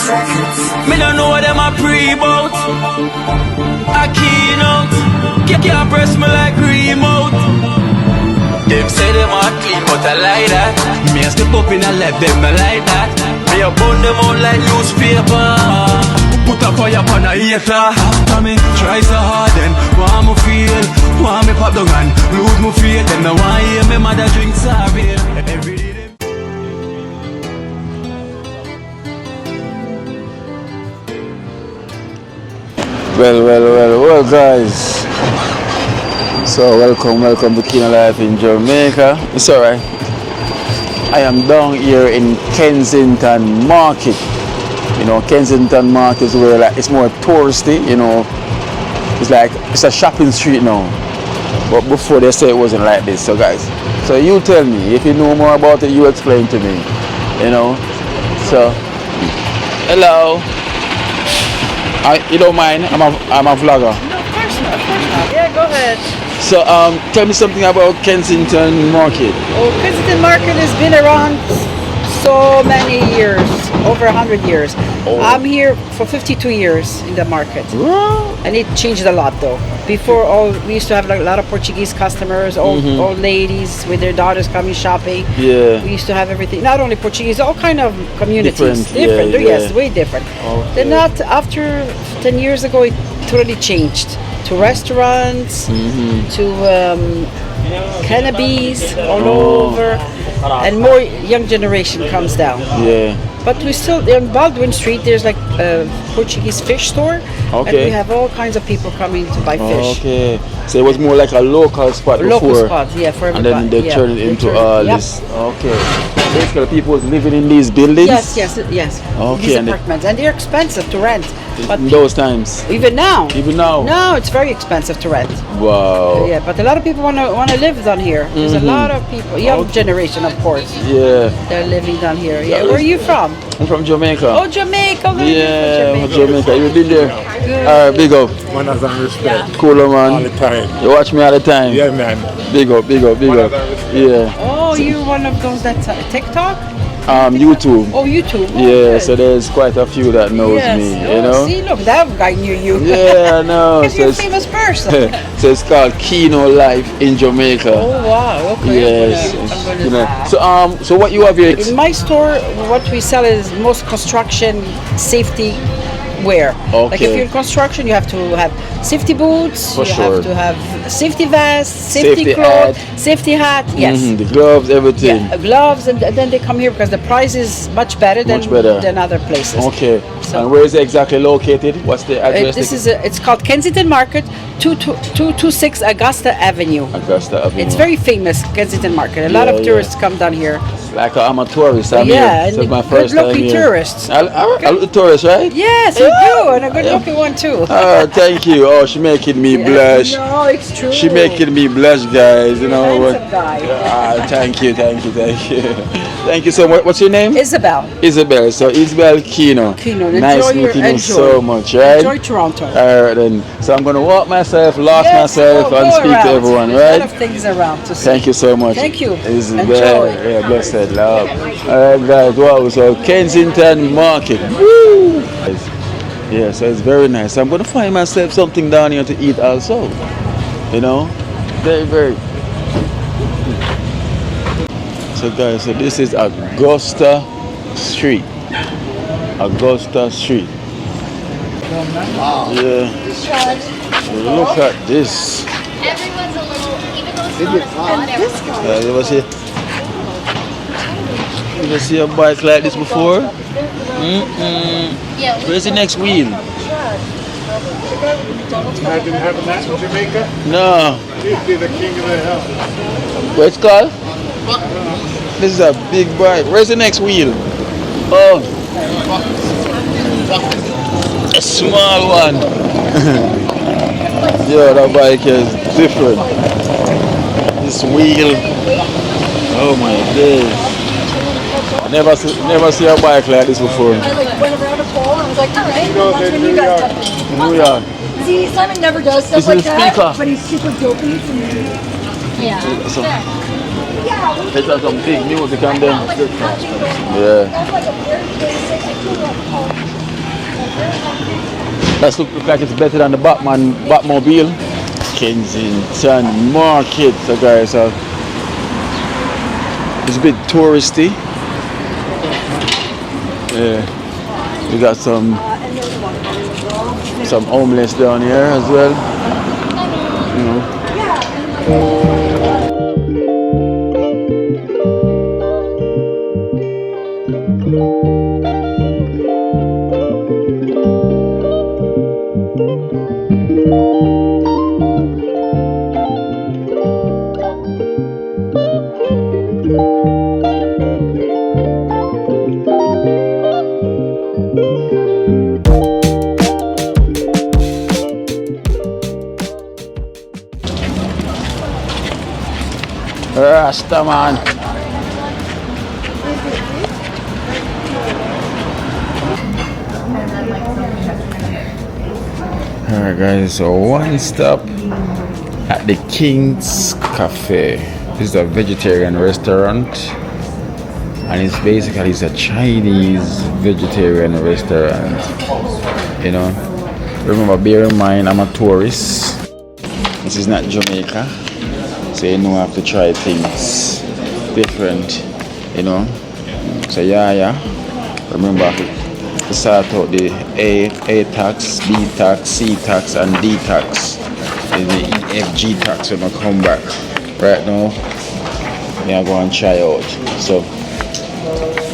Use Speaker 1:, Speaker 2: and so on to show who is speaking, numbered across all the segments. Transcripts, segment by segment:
Speaker 1: Me don't know what them a pre-bout. Akeynote, can't press me like remote. Them say them a clean, but I like that. Me a step up in a left, them I like that. Me a burn them out like newspaper. Put a fire upon a hater. After me try so hard, then want me feel, want me pop the gun, lose me faith. Them no want hear me mother drink sorry. Every day.
Speaker 2: Well, guys. So welcome to Kino Life in Jamaica. It's alright. I am down here in Kensington Market. You know, Kensington Market is where like it's more touristy. You know, it's a shopping street now. But before they say it wasn't like this. So guys, so you tell me if you know more about it. You explain to me. You know. So hello. You don't mind? I'm a vlogger.
Speaker 3: No, of course not. Yeah, go ahead.
Speaker 2: So tell me something about Kensington Market.
Speaker 3: Oh, Kensington Market has been around so many years, over 100 years.
Speaker 2: Oh.
Speaker 3: I'm here for 52 years in the market.
Speaker 2: What?
Speaker 3: And it changed a lot though. Before, we used to have like a lot of Portuguese customers, old ladies with their daughters coming shopping.
Speaker 2: Yeah.
Speaker 3: We used to have everything, not only Portuguese, all kind of communities.
Speaker 2: Different. Yeah.
Speaker 3: Yes, way different.
Speaker 2: Okay.
Speaker 3: Then not after 10 years ago, it totally changed to restaurants, to cannabis all over, and more young generation comes down.
Speaker 2: Yeah.
Speaker 3: But we still, on Baldwin Street, there's like a Portuguese fish store.
Speaker 2: Okay.
Speaker 3: And we have all kinds of people coming to buy fish.
Speaker 2: Okay. So it was more like a local spot
Speaker 3: Local
Speaker 2: before.
Speaker 3: spot, yeah, for
Speaker 2: And
Speaker 3: everybody.
Speaker 2: then they turned it into
Speaker 3: yep.
Speaker 2: this. Okay. Basically, people was living in these buildings.
Speaker 3: Yes.
Speaker 2: Okay.
Speaker 3: These apartments, and they're expensive to rent. But
Speaker 2: in those times.
Speaker 3: even now. No, it's very expensive to rent.
Speaker 2: Wow.
Speaker 3: Yeah, but a lot of people want to live down here. There's a lot of people, young generation, of course.
Speaker 2: Yeah.
Speaker 3: They're living down here. Yeah. Where are you from?
Speaker 2: I'm from Jamaica.
Speaker 3: Oh, Jamaica.
Speaker 2: Yeah, from Jamaica. You been there?
Speaker 3: Good.
Speaker 2: Alright, big up.
Speaker 4: Manners and respect.
Speaker 2: Cooler man.
Speaker 4: All the time.
Speaker 2: You watch me all the time.
Speaker 4: Yeah, man.
Speaker 2: Big up. Yeah.
Speaker 3: Oh, you're one of those that TikTok?
Speaker 2: YouTube.
Speaker 3: Oh, YouTube. Oh,
Speaker 2: Yeah,
Speaker 3: good.
Speaker 2: so there's quite a few that knows me, you know?
Speaker 3: See, look, that guy knew you.
Speaker 2: Yeah, I know.
Speaker 3: Because you're a famous person.
Speaker 2: So it's called Kino Life in Jamaica.
Speaker 3: Oh, wow. Okay.
Speaker 2: Yes.
Speaker 3: I'm gonna
Speaker 2: You know. So what you have here?
Speaker 3: In my store, what we sell is most construction safety wear.
Speaker 2: Okay.
Speaker 3: Like if you're in construction, you have to have safety boots,
Speaker 2: For
Speaker 3: you
Speaker 2: sure.
Speaker 3: have to have safety vest, safety clothes, safety hat. Yes.
Speaker 2: The gloves, everything.
Speaker 3: Yeah, gloves, and then they come here because the price is much better than other places.
Speaker 2: Okay.
Speaker 3: So-
Speaker 2: And where is it exactly located? What's the address?
Speaker 3: It's called Kensington Market, 226 Augusta Avenue.
Speaker 2: Augusta Avenue.
Speaker 3: It's very famous, Kensington Market. A lot of tourists come down here.
Speaker 2: Like I'm a tourist. I'm
Speaker 3: Yeah,
Speaker 2: here.
Speaker 3: and
Speaker 2: So it's my first time
Speaker 3: good-looking
Speaker 2: here.
Speaker 3: tourists.
Speaker 2: I look a tourist, right?
Speaker 3: Yes, you do, and a good-looking one too.
Speaker 2: Oh, thank you. Oh, she making me blush.
Speaker 3: No, it's true.
Speaker 2: She making me blush, guys. You know what?
Speaker 3: Handsome guy.
Speaker 2: Thank you. Thank you so much. What's your name?
Speaker 3: Isabel.
Speaker 2: Isabel. So Isabel Kino.
Speaker 3: Kino.
Speaker 2: Nice meeting you so much, right?
Speaker 3: Enjoy Toronto.
Speaker 2: Alright then. So I'm gonna walk myself, lost
Speaker 3: Yes,
Speaker 2: myself,
Speaker 3: go
Speaker 2: and speak
Speaker 3: around.
Speaker 2: to everyone,
Speaker 3: There's a lot
Speaker 2: right?
Speaker 3: of things around to see.
Speaker 2: Thank you so much.
Speaker 3: Thank you.
Speaker 2: Isabel.
Speaker 3: Enjoy.
Speaker 2: Yeah, blessed love. Alright guys, wow, so Kensington Market. Woo! Yeah, so it's very nice. I'm gonna find myself something down here to eat also. You know? Very. So guys, so this is Augusta Street. Augusta Street. Yeah. So look at this.
Speaker 5: Everyone's a little, even though it's not as fun, everyone's
Speaker 2: You ever see a bike like this before?
Speaker 5: yeah.
Speaker 2: Where's the next wheel?
Speaker 4: Imagine having that in Jamaica.
Speaker 2: No.
Speaker 4: You'd be the king of the hill.
Speaker 2: What's it called? This is a big bike. Where's the next wheel? Oh. A small one. Yeah, that bike is different. This wheel. Oh my days. Never see a bike like this before.
Speaker 6: I like went around a pole and I was like, all right,
Speaker 4: You know,
Speaker 6: that's
Speaker 4: in
Speaker 6: when
Speaker 4: New
Speaker 6: you guys
Speaker 4: York.
Speaker 6: got me.
Speaker 2: New York.
Speaker 6: See, Simon never does stuff
Speaker 2: This
Speaker 6: like
Speaker 2: is
Speaker 6: that,
Speaker 2: speaker.
Speaker 6: but he's super dopey.
Speaker 5: Yeah.
Speaker 2: So,
Speaker 6: Yeah,
Speaker 2: let's have some big music and then.
Speaker 6: like touching those.
Speaker 2: Yeah.
Speaker 6: That's like a very basic, like,
Speaker 2: That look like it's better than the Batmobile. Kensington Market, so guys. It's a bit touristy. Yeah, we got some homeless down here as well. You know. Rasta man. Alright guys, so one stop at the King's Cafe. This is a vegetarian restaurant and it's basically a Chinese vegetarian restaurant. You know, remember, bear in mind I'm a tourist. This is not Jamaica. So you know I have to try things different, you know. So yeah. Remember to sort out the A tax, B tax, C tax and D tax. And the EFG tax when I come back. Right now, I'm going to go and try out. So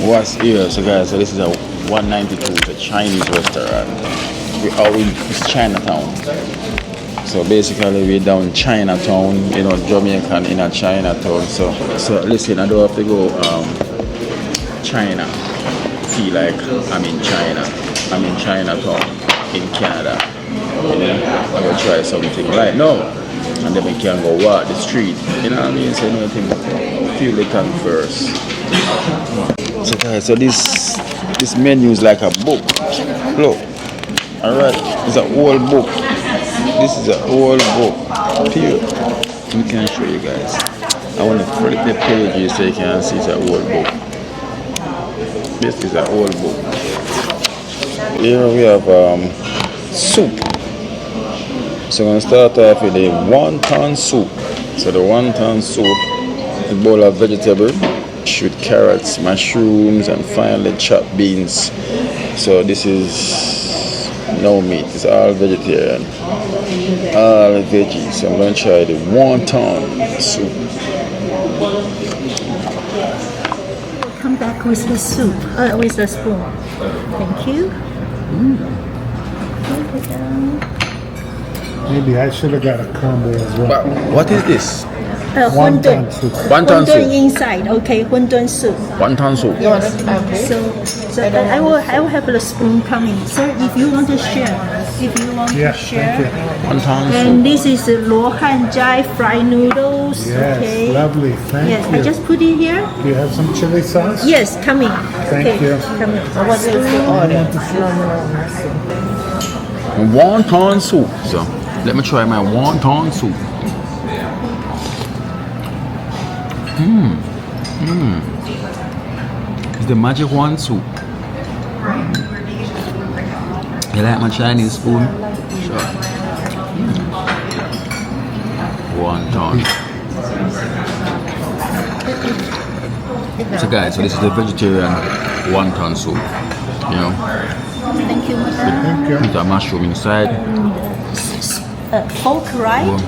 Speaker 2: what's here? So guys, so this is a 192, it's a Chinese restaurant. It's Chinatown. So basically we're down Chinatown, you know, Jamaican in a Chinatown. So listen, I don't have to go China. Feel like I'm in China. I'm in Chinatown in Canada. You know, I'm gonna try something right now. And then we can go walk the street. You know what I mean? So nothing, feel the tongue first. So guys, so this menu is like a book. Look. Alright, it's an old book. This is an old book. Here, we can show you guys. I want to flip the pages so you can see it's an old book. This is an old book. Here we have soup. So I'm going to start off with the wonton soup. So the wonton soup, a bowl of vegetable with carrots, mushrooms, and finely chopped beans. So this is no meat, it's all vegetarian, all veggies. So I'm going to try the wonton soup.
Speaker 7: Come back with the soup, with the spoon. Thank you.
Speaker 4: Maybe I should have got a combo as well.
Speaker 2: But what is this?
Speaker 7: Wonton
Speaker 4: soup.
Speaker 2: Wonton soup.
Speaker 7: Inside, okay, wonton soup.
Speaker 2: Wonton soup.
Speaker 7: Yes. So I will have the spoon coming. So if you want to share,
Speaker 4: Yeah, thank you.
Speaker 2: Wonton
Speaker 7: And
Speaker 2: soup.
Speaker 7: this is Luohan Jai fried noodles.
Speaker 4: Yes,
Speaker 7: okay.
Speaker 4: lovely. Thank
Speaker 7: Yes,
Speaker 4: you.
Speaker 7: I just put it here.
Speaker 4: Do you have some chili sauce?
Speaker 7: Yes, coming.
Speaker 4: Thank you.
Speaker 7: Coming.
Speaker 6: What is the order?
Speaker 2: Wonton soup. So let me try my wonton soup. It's the magic one soup. You like my Chinese spoon? Sure. Wonton. So guys, so this is the vegetarian wonton soup. You know,
Speaker 7: Thank you.
Speaker 4: Thank you.
Speaker 2: with a mushroom inside.
Speaker 7: Pork, right?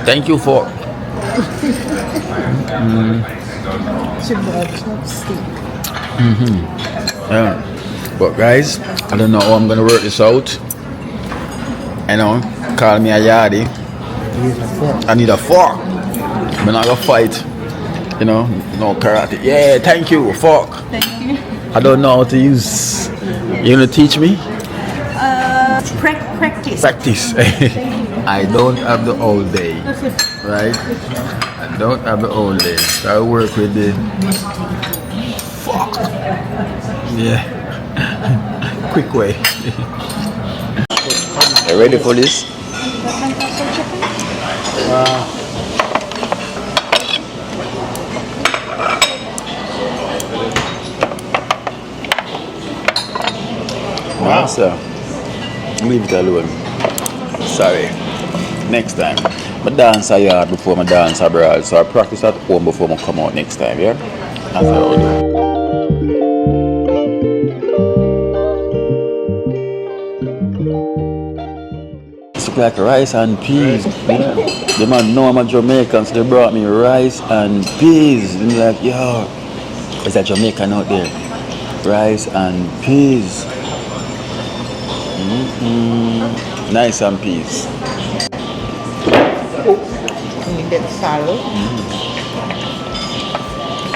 Speaker 2: Thank you for. Yeah. But guys, I don't know how I'm gonna work this out. You know, call me a yardie. I need a fork. I'm not gonna fight. You know, no karate. Yeah, thank you, fork.
Speaker 7: Thank you.
Speaker 2: I don't know how to use. You gonna teach me?
Speaker 7: Practice.
Speaker 2: Practice. I don't have the whole day, right? I don't have the whole day. So I work with the fork. Yeah. Quick way. You ready for this? Wow. Leave it alone. Sorry. Next time. I dance a yard before I dance abroad, so I practice at home before I come out next time, yeah? That's how I do. It's like rice and peas. Yeah. The man know I'm a Jamaican, so they brought me rice and peas. And they're like, yo, there's a Jamaican out there. Rice and peas. Nice and peas.
Speaker 8: And you get salad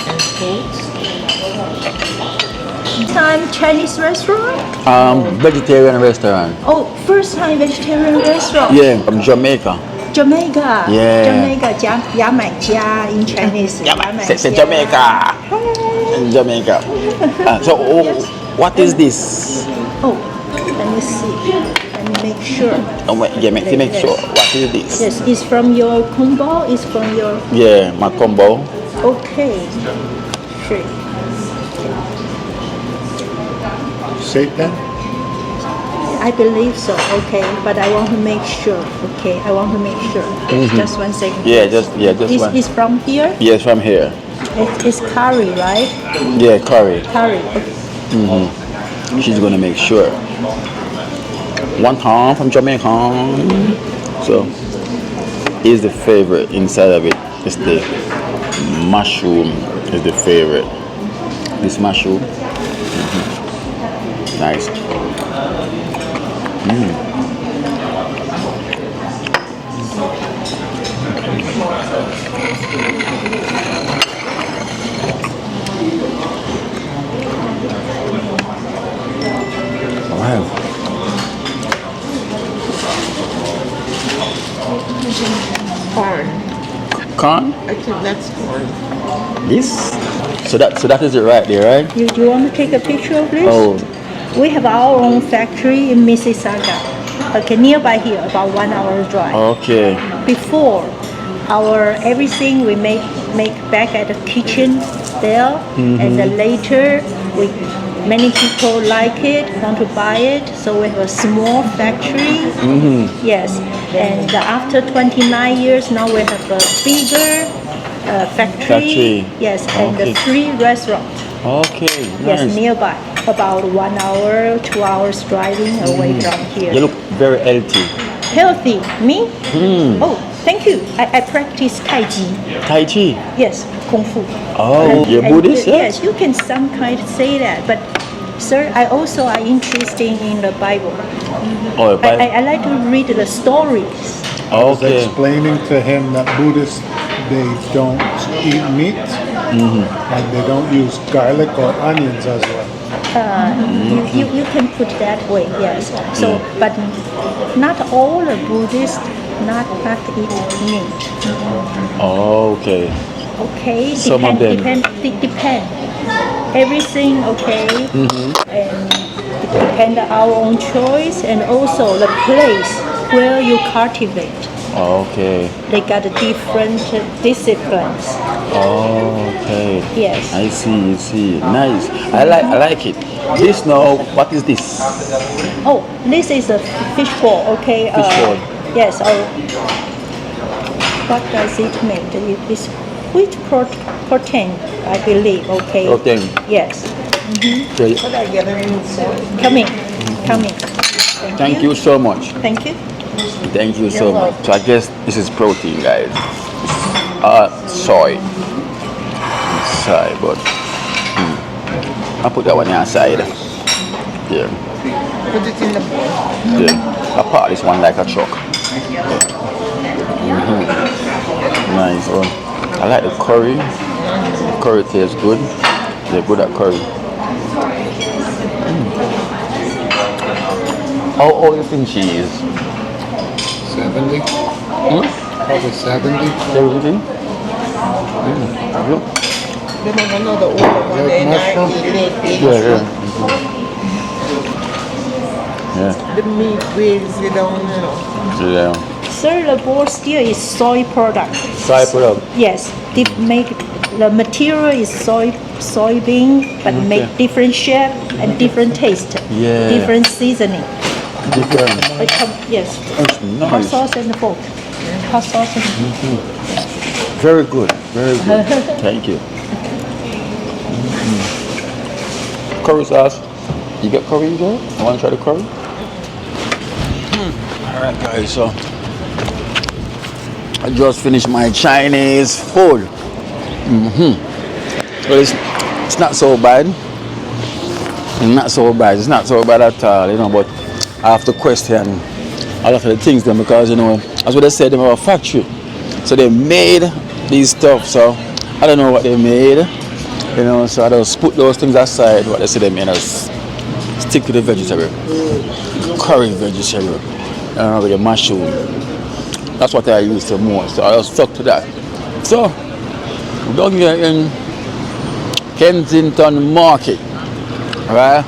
Speaker 8: and fruits.
Speaker 7: Time Chinese restaurant?
Speaker 2: Vegetarian restaurant.
Speaker 7: Oh, first time vegetarian restaurant.
Speaker 2: Yeah, from Jamaica.
Speaker 7: Jamaica.
Speaker 2: Yeah.
Speaker 7: Jamaica, Jamaica in Chinese.
Speaker 2: Say Jamaica. In Jamaica. So, what is this?
Speaker 7: Oh, let me see. Let me make sure.
Speaker 2: Oh, wait, yeah, make sure. What is this?
Speaker 7: Yes, it's from your combo. It's from your.
Speaker 2: Yeah, my combo.
Speaker 7: Okay. Sure.
Speaker 4: Satan?
Speaker 7: I believe so. Okay, but I want to make sure. Okay, I want to make sure. Just 1 second.
Speaker 2: Yeah, just one.
Speaker 7: It's from here.
Speaker 2: Yes, from here.
Speaker 7: It's curry, right?
Speaker 2: Yeah, curry.
Speaker 7: Curry. Okay.
Speaker 2: She's gonna make sure. One time from Jamaica. So, is the favorite inside of it. It's the mushroom. Is the favorite. This mushroom. Nice. Wow.
Speaker 8: Corn.
Speaker 2: Corn?
Speaker 8: I think that's corn.
Speaker 2: This? So that is it right there, right?
Speaker 7: You want to take a picture of this?
Speaker 2: Oh,
Speaker 7: We have our own factory in Mississauga. Okay, nearby here, about 1 hour drive.
Speaker 2: okay.
Speaker 7: Before, our everything we make back at the kitchen there, and then later many people like it, want to buy it, so we have a small factory. Yes, and after 29 years, now we have a bigger factory. Yes, and
Speaker 2: Okay.
Speaker 7: 3 restaurants.
Speaker 2: Okay,
Speaker 7: Yes,
Speaker 2: nice.
Speaker 7: nearby, about 1 hour, 2 hours driving away from here.
Speaker 2: You look very healthy.
Speaker 7: Healthy, me? Oh, thank you. I practice Tai Chi.
Speaker 2: Tai Chi.
Speaker 7: Yes, Kung Fu.
Speaker 2: Oh, you're Buddhist?
Speaker 7: Yes, you can some kind say that. But, sir, I also are interested in the Bible.
Speaker 2: Oh,
Speaker 7: I like to read the stories.
Speaker 4: I was
Speaker 2: okay.
Speaker 4: explaining to him that Buddhists, they don't eat meat and they don't use garlic or onions as well.
Speaker 7: You can put that way, yes. So, but not all the Buddhists not eat meat.
Speaker 2: Okay.
Speaker 7: Okay,
Speaker 2: Some of them.
Speaker 7: depend. Everything okay, and it depend on our own choice, and also the place where you cultivate.
Speaker 2: Okay.
Speaker 7: They got different disciplines.
Speaker 2: Okay.
Speaker 7: Yes.
Speaker 2: I see. Nice. I like it. This now, what is this?
Speaker 7: Oh, this is a fish ball. Okay.
Speaker 2: Fish ball.
Speaker 7: Yes. What does it make? It is wheat protein, I believe. Okay.
Speaker 2: Protein.
Speaker 7: Yes.
Speaker 2: Okay.
Speaker 8: Could I get an insult?
Speaker 7: Come in.
Speaker 2: Thank you so much.
Speaker 7: Thank you.
Speaker 2: Thank you so much. So I guess this is protein, guys. Soy. Soy, but I put that one aside. Yeah.
Speaker 8: Put it in the bowl.
Speaker 2: Yeah. I part this one like a truck. Nice one. I like the curry. The curry tastes good. They're good at curry. How old do you think she is?
Speaker 4: 70? Probably 70.
Speaker 2: 70?
Speaker 8: Then I know the older one,
Speaker 4: Like
Speaker 8: they're
Speaker 4: mushroom?
Speaker 8: 90, late 80s.
Speaker 2: Yeah.
Speaker 8: The meat weighs it down, you know.
Speaker 2: Yeah.
Speaker 7: Sir, the board still is soy product.
Speaker 2: Soy product.
Speaker 7: Yes, the material is soybean, but make different shape and different taste,
Speaker 2: Yeah.
Speaker 7: different seasoning.
Speaker 2: Different.
Speaker 7: Yes,
Speaker 2: That's
Speaker 7: hot
Speaker 2: nice.
Speaker 7: sauce and the pork. Hot sauce and
Speaker 2: Very good. Very good. Thank you. Curry sauce. You get curry, you go? I want to try the curry. Alright guys, so I just finished my Chinese food. Well, it's not so bad. It's not so bad. It's not so bad at all, you know, but I have to question a lot of the things then because, you know, as what they said, they have a factory. So they made these stuff, so I don't know what they made, you know, so I just put those things aside, what they say they made, us stick to the vegetable. Curry vegetable, with the mushroom. That's what I use the most, so I just stuck to that. So, we're down here in Kensington Market, right?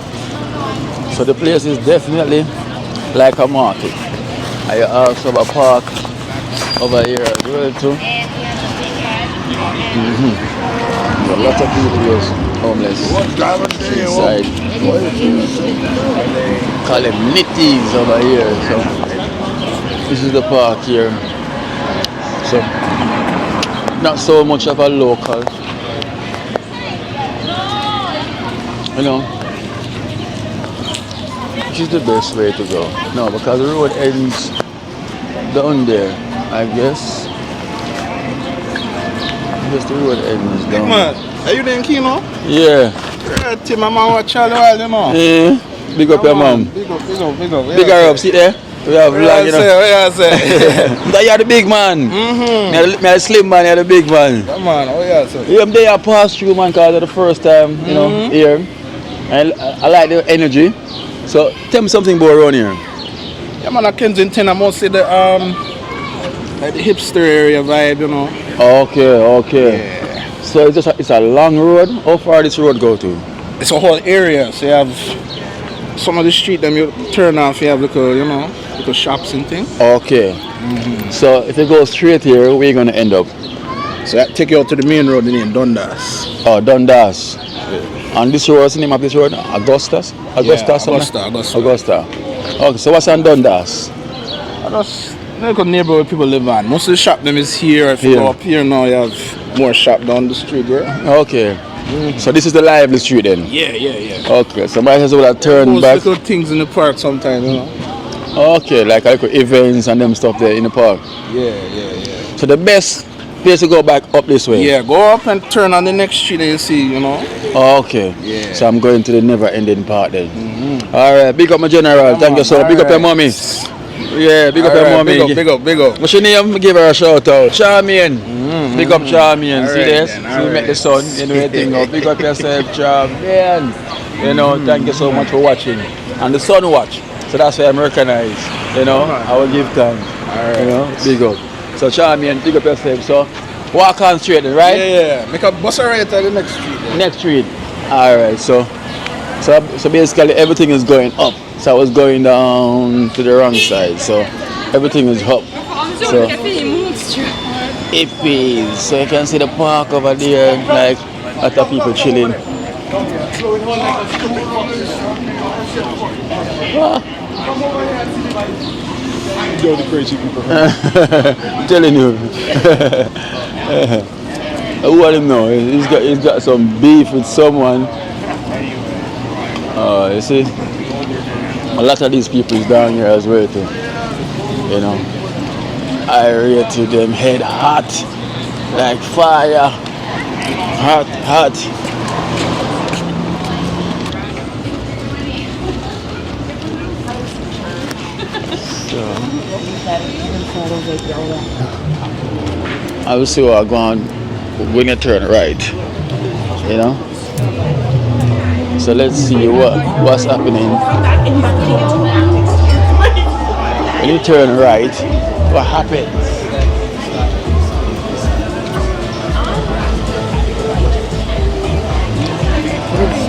Speaker 2: So the place is definitely like a market. I also have a park over here as well too. A lot of people here homeless inside. Call them natives over here. So this is the park here. So not so much of a local, you know, which is the best way to go. No, because the road ends down there, I guess. The road ends down
Speaker 9: Man, are you doing Kino?
Speaker 2: there. Yeah.
Speaker 9: Yeah, Tim, my man watch all the while, you know.
Speaker 2: Yeah. Big up your mom.
Speaker 9: Big up.
Speaker 2: Big her up, sit there. We have vlog, you know.
Speaker 9: What you say?
Speaker 2: That you're the big man. Me the slim man, you're the big man.
Speaker 9: Come on, what you say?
Speaker 2: Yeah, I'm there, I passed through, man, because it's the first time, you know, here. And I like the energy. So, tell me something about around here.
Speaker 9: Yeah, man, at Kensington, I must say the like the hipster area vibe, you know.
Speaker 2: Okay.
Speaker 9: Yeah.
Speaker 2: So, it's a long road. How far this road go to?
Speaker 9: It's a whole area, so you have some of the street them you turn off, you have little, you know, little shops and things.
Speaker 2: Okay. So, if you go straight here, where you going to end up?
Speaker 9: So that take you out to the main road in Dundas.
Speaker 2: Oh, Dundas. And this road, what's the name of this road? Augusta. Augusta. Okay, so what's on Dundas?
Speaker 9: That's like a neighborhood where people live on. Most of the shop them is here. If you go up here now, you have more shop down the street there.
Speaker 2: Okay. So this is the lively street then?
Speaker 9: Yeah.
Speaker 2: Okay, so might as well turn
Speaker 9: Those
Speaker 2: back.
Speaker 9: little things in the park sometimes, you know.
Speaker 2: Okay, like events and them stuff there in the park.
Speaker 9: Yeah.
Speaker 2: So the best place to go back up this way?
Speaker 9: Yeah, go up and turn on the next street and you see, you know.
Speaker 2: Okay.
Speaker 9: Yeah.
Speaker 2: So I'm going to the never ending part then. Alright, big up my general. Thank you so much. Big up your mommy. Yeah, big up your mommy.
Speaker 9: Big up.
Speaker 2: What's your name? Give her a shout out. Charmian. Big up Charmian. See this? So we met the sun. You know anything up. Big up yourself, Charmian. You know, thank you so much for watching. And the sun watch. So that's why I'm recognized. You know, I will give thanks. You know, big up. So Charmian, big up yourself. So walk on straight, right?
Speaker 9: Yeah. Make a bus right at the next street. Yeah.
Speaker 2: Next street. Alright, so basically everything is going up. So I was going down to the wrong side. So everything is up. So it is. So you can see the park over there, like a lot of people chilling.
Speaker 9: Yo, the crazy people.
Speaker 2: I'm telling you. Who I don't know. He's got some beef with someone. You see, a lot of these people is down here as well too. You know, I rated them head hot, like fire, hot. So, I will see what I'm going when you turn right. You know. So let's see what's happening. When you turn right, what happens?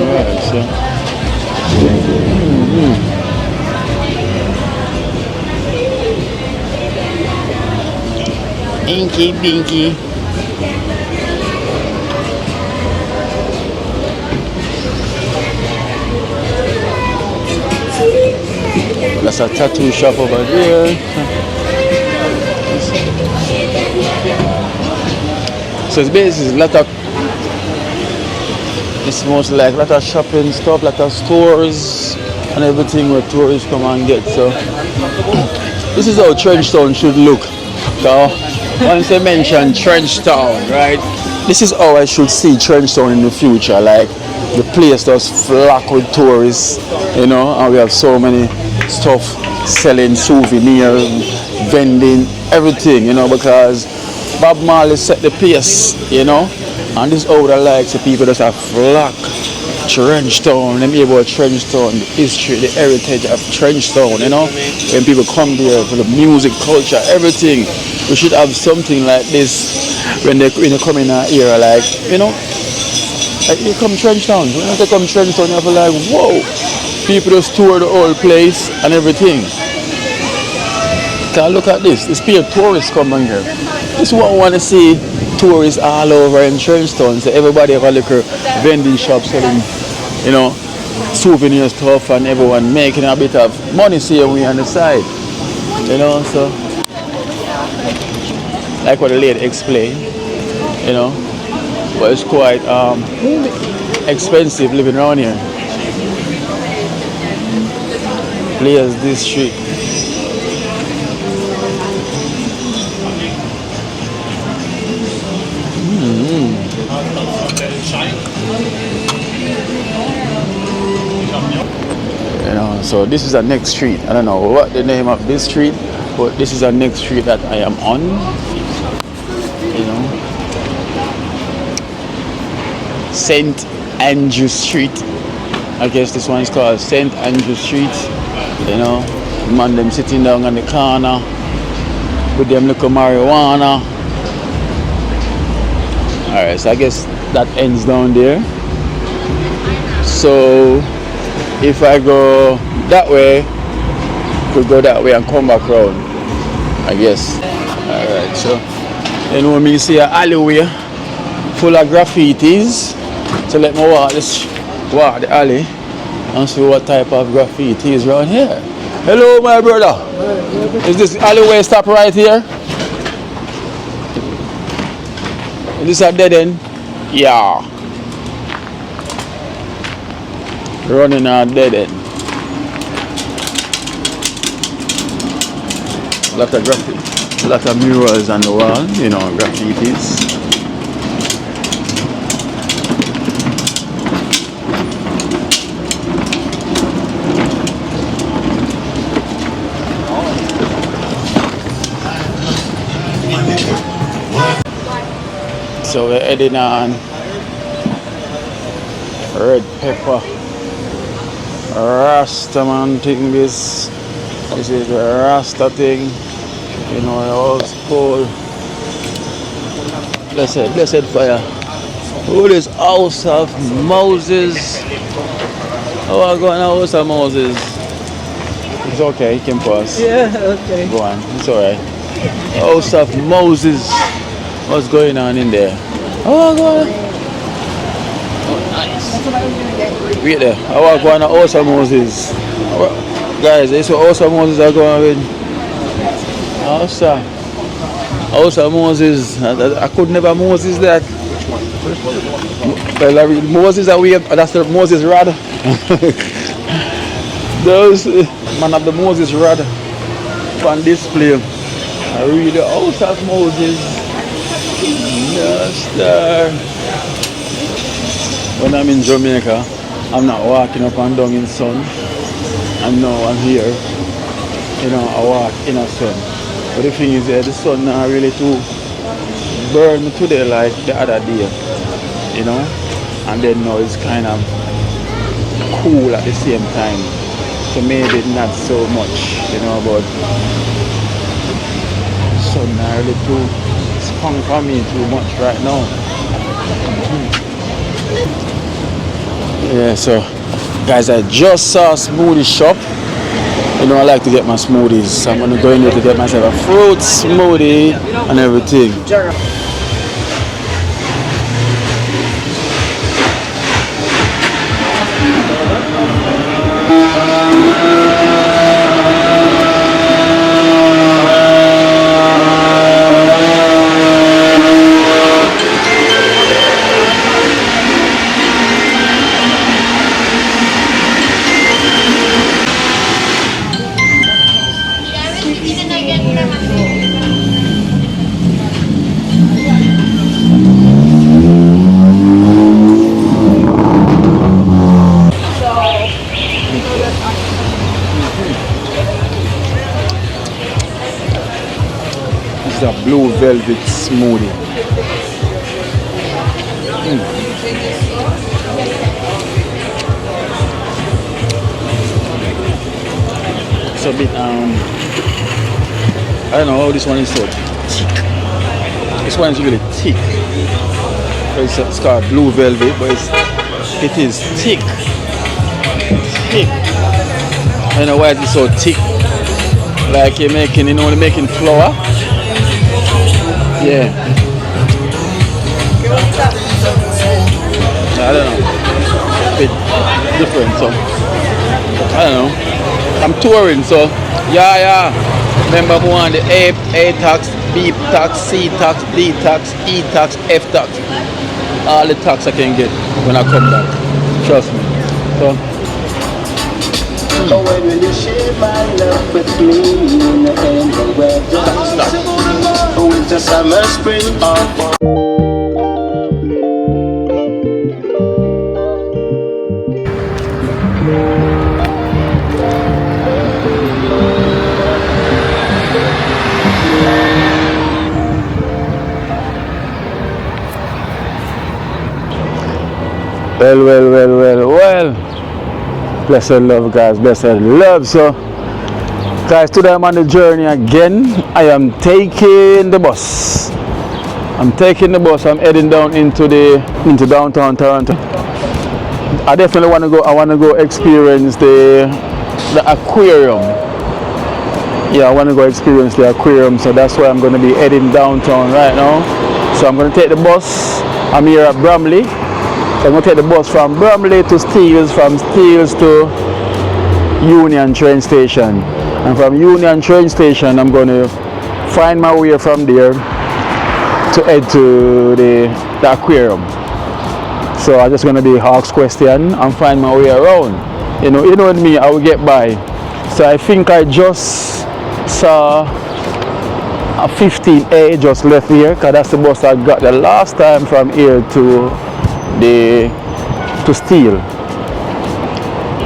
Speaker 2: Right, so. Inky Binky. That's a tattoo shop over there. So it's basically a lot of, it's mostly like a lot of shopping stuff, a lot of stores and everything where tourists come and get. So this is how Trenchtown should look. So once they mention Trenchtown, right? This is how I should see Trenchtown in the future. Like the place does flock with tourists, you know, and we have so many stuff selling, souvenirs, vending, everything, you know, because Bob Marley set the pace, you know, and this is how I like so people just have flock. Trenchtown, let me hear about Trenchtown, the history, the heritage of Trenchtown, you know, when people come there for the music, culture, everything. We should have something like this when they come in our era, like, you know, like you come Trenchtown. When they come Trenchtown, you have to like, whoa, people just tour the whole place and everything. Can look at this, this people tourists come on here. This is what I want to see, tourists all over in Trenchtown. So everybody have a little vending shop selling, you know, souvenir stuff, and everyone making a bit of money see we on the side. You know, so like what the lady explained, you know, but it's quite expensive living around here. Players District. You know, so this is the next street. I don't know what the name of this street, but this is the next street that I am on. You know, St. Andrew Street. I guess this one is called St. Andrew Street. You know, man them sitting down on the corner with them little marijuana. Alright, so I guess that ends down there. So if I go that way, could go that way and come back round, I guess. Alright, so then when we see an alleyway full of graffitis, so let me walk the alley and see what type of graffiti is around here. Hello my brother. Is this alleyway stop right here? Is this a dead end? Yeah. Running a dead end. A lot of graffiti, a lot of murals on the wall, you know, graffitis. So we're heading on red pepper Rastaman thing. This is the Rasta thing, you know, old school. Blessed fire. Who is House of Moses? Oh, I'm going to House of Moses. It's okay, you can pause.
Speaker 3: Yeah, okay.
Speaker 2: Go on, it's alright. House of Moses. What's going on in there? Oh, go on. Oh, nice. Wait there. I want to go on to House of Moses. Guys, this is what House of Moses are going with. House of Moses. I could never Moses that. Well, Moses are weird. That's the Moses rod. Those man of the Moses rod on display. I read the House of Moses. Yes, there. When I'm in Jamaica, I'm not walking up and down in sun. And now I'm here, you know, I walk in a sun. But the thing is, the sun not really too burn me today like the other day, you know. And then now it's kind of cool at the same time. So maybe not so much, you know, but sun not really too strong for me too much right now. Yeah, so guys, I just saw a smoothie shop. You know, I like to get my smoothies, so I'm gonna go in there to get myself a fruit smoothie and everything. a blue velvet smoothie. It's a bit I don't know how this one is so thick. This one is really thick. It's called blue velvet, but it is thick. Thick. I don't know why it is so thick. Like you're making, making flour. Yeah. I don't know. A bit different, so I don't know. I'm touring, so yeah. Remember more on the A tax, B tax, C tax, D tax, E tax, F tax. All the tax I can get when I come back. Trust me. So
Speaker 1: when will you share my love with me in the end of weather? Winter, summer, spring, or fall.
Speaker 2: Well. Blessed love, guys. Blessed love. So, guys, today I'm on the journey again. I am taking the bus. I'm heading down into downtown Toronto. I definitely want to go. I want to go experience the aquarium. Yeah, I want to go experience the aquarium. So that's why I'm going to be heading downtown right now. So I'm going to take the bus. I'm here at Bramley. So I'm going to take the bus from Bramley to Steeles, from Steeles to Union train station. And from Union train station, I'm going to find my way from there to head to the aquarium. So I'm just going to be ask question and find my way around. You know what I mean, I will get by. So I think I just saw a 15A just left here, because that's the bus I got the last time from here to Steele.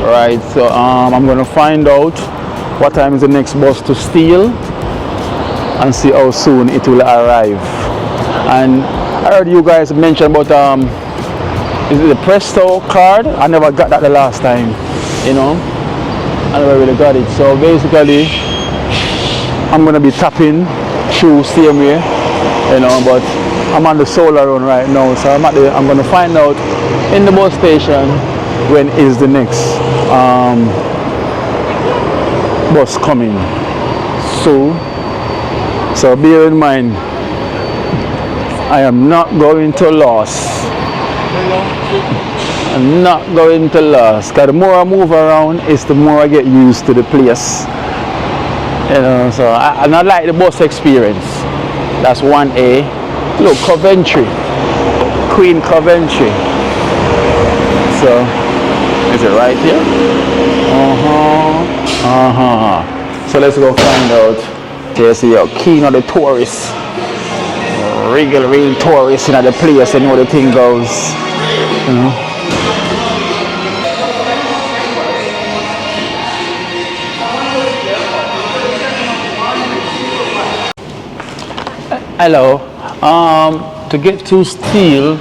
Speaker 2: Right, so I'm gonna find out what time is the next bus to Steele and see how soon it will arrive. And I heard you guys mention about is it the Presto card? I never got that the last time, I never really got it. So basically I'm gonna be tapping through same way, but I'm on the solar run right now, so I'm going to find out in the bus station when is the next bus coming. So bear in mind, I am not going to lose. I'm not going to lose, because the more I move around, it's the more I get used to the place. So I like the bus experience. That's 1A. Look, Coventry, Queen Coventry. So, is it right here? So let's go find out. There's your Kino the tourist. Real tourist in the place, and how the thing goes. Hello. To get to Steele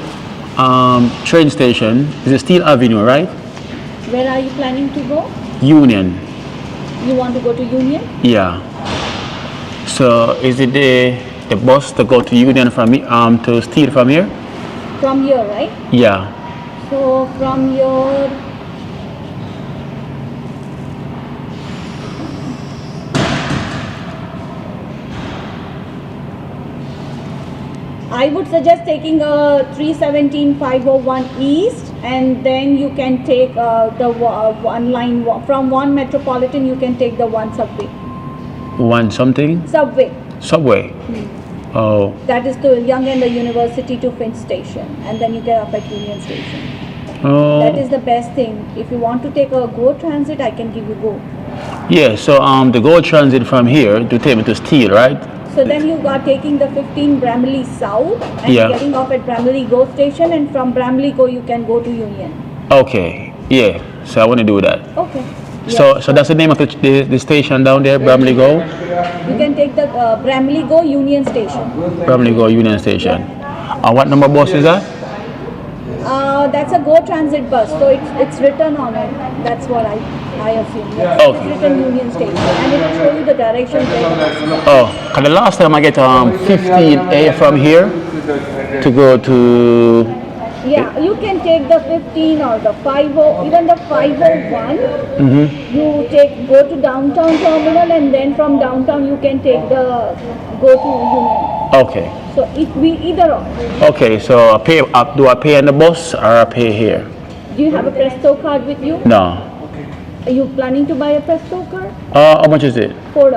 Speaker 2: train station, is it Steele Avenue, right?
Speaker 7: Where are you planning to go?
Speaker 2: Union.
Speaker 7: You want to go to Union?
Speaker 2: Yeah. So is it the bus to go to Union from to Steele from here?
Speaker 7: From here, right?
Speaker 2: Yeah.
Speaker 7: So from your I would suggest taking a 317-501 East, and then you can take the one line from one Metropolitan. You can take the one subway.
Speaker 2: One something?
Speaker 7: Subway.
Speaker 2: Oh.
Speaker 7: That is to Young and the University to Finch Station, and then you get up at Union Station.
Speaker 2: Oh.
Speaker 7: That is the best thing. If you want to take a Go Transit, I can give you Go.
Speaker 2: Yeah. So the Go Transit from here to take me to Steele, right?
Speaker 7: So then you are taking the 15 Bramley South and getting off at Bramley Go Station, and from Bramley Go you can go to Union.
Speaker 2: Okay. Yeah. So I want to do that.
Speaker 7: Okay.
Speaker 2: So that's the name of the station down there, Bramley Go.
Speaker 6: You can take the Bramley Go Union Station.
Speaker 2: Bramley Go Union Station. And what number bus is that?
Speaker 6: That's a Go Transit bus, so it's written on it. That's what I assume. Yes.
Speaker 2: Oh.
Speaker 6: It's written Union Station, and it will show you the directions where the bus is.
Speaker 2: Oh, cause the last time I get 15A from here to go to.
Speaker 6: Yeah, you can take the 15 or the 50, even the 501. You go to downtown terminal, and then from downtown you can take the go to Union.
Speaker 2: Okay.
Speaker 6: So it be either or.
Speaker 2: Okay, so I pay up. Do I pay on the bus or I pay here?
Speaker 6: Do you have a Presto card with you?
Speaker 2: No.
Speaker 6: Are you planning to buy a Presto card?
Speaker 2: How much is it?
Speaker 6: $4.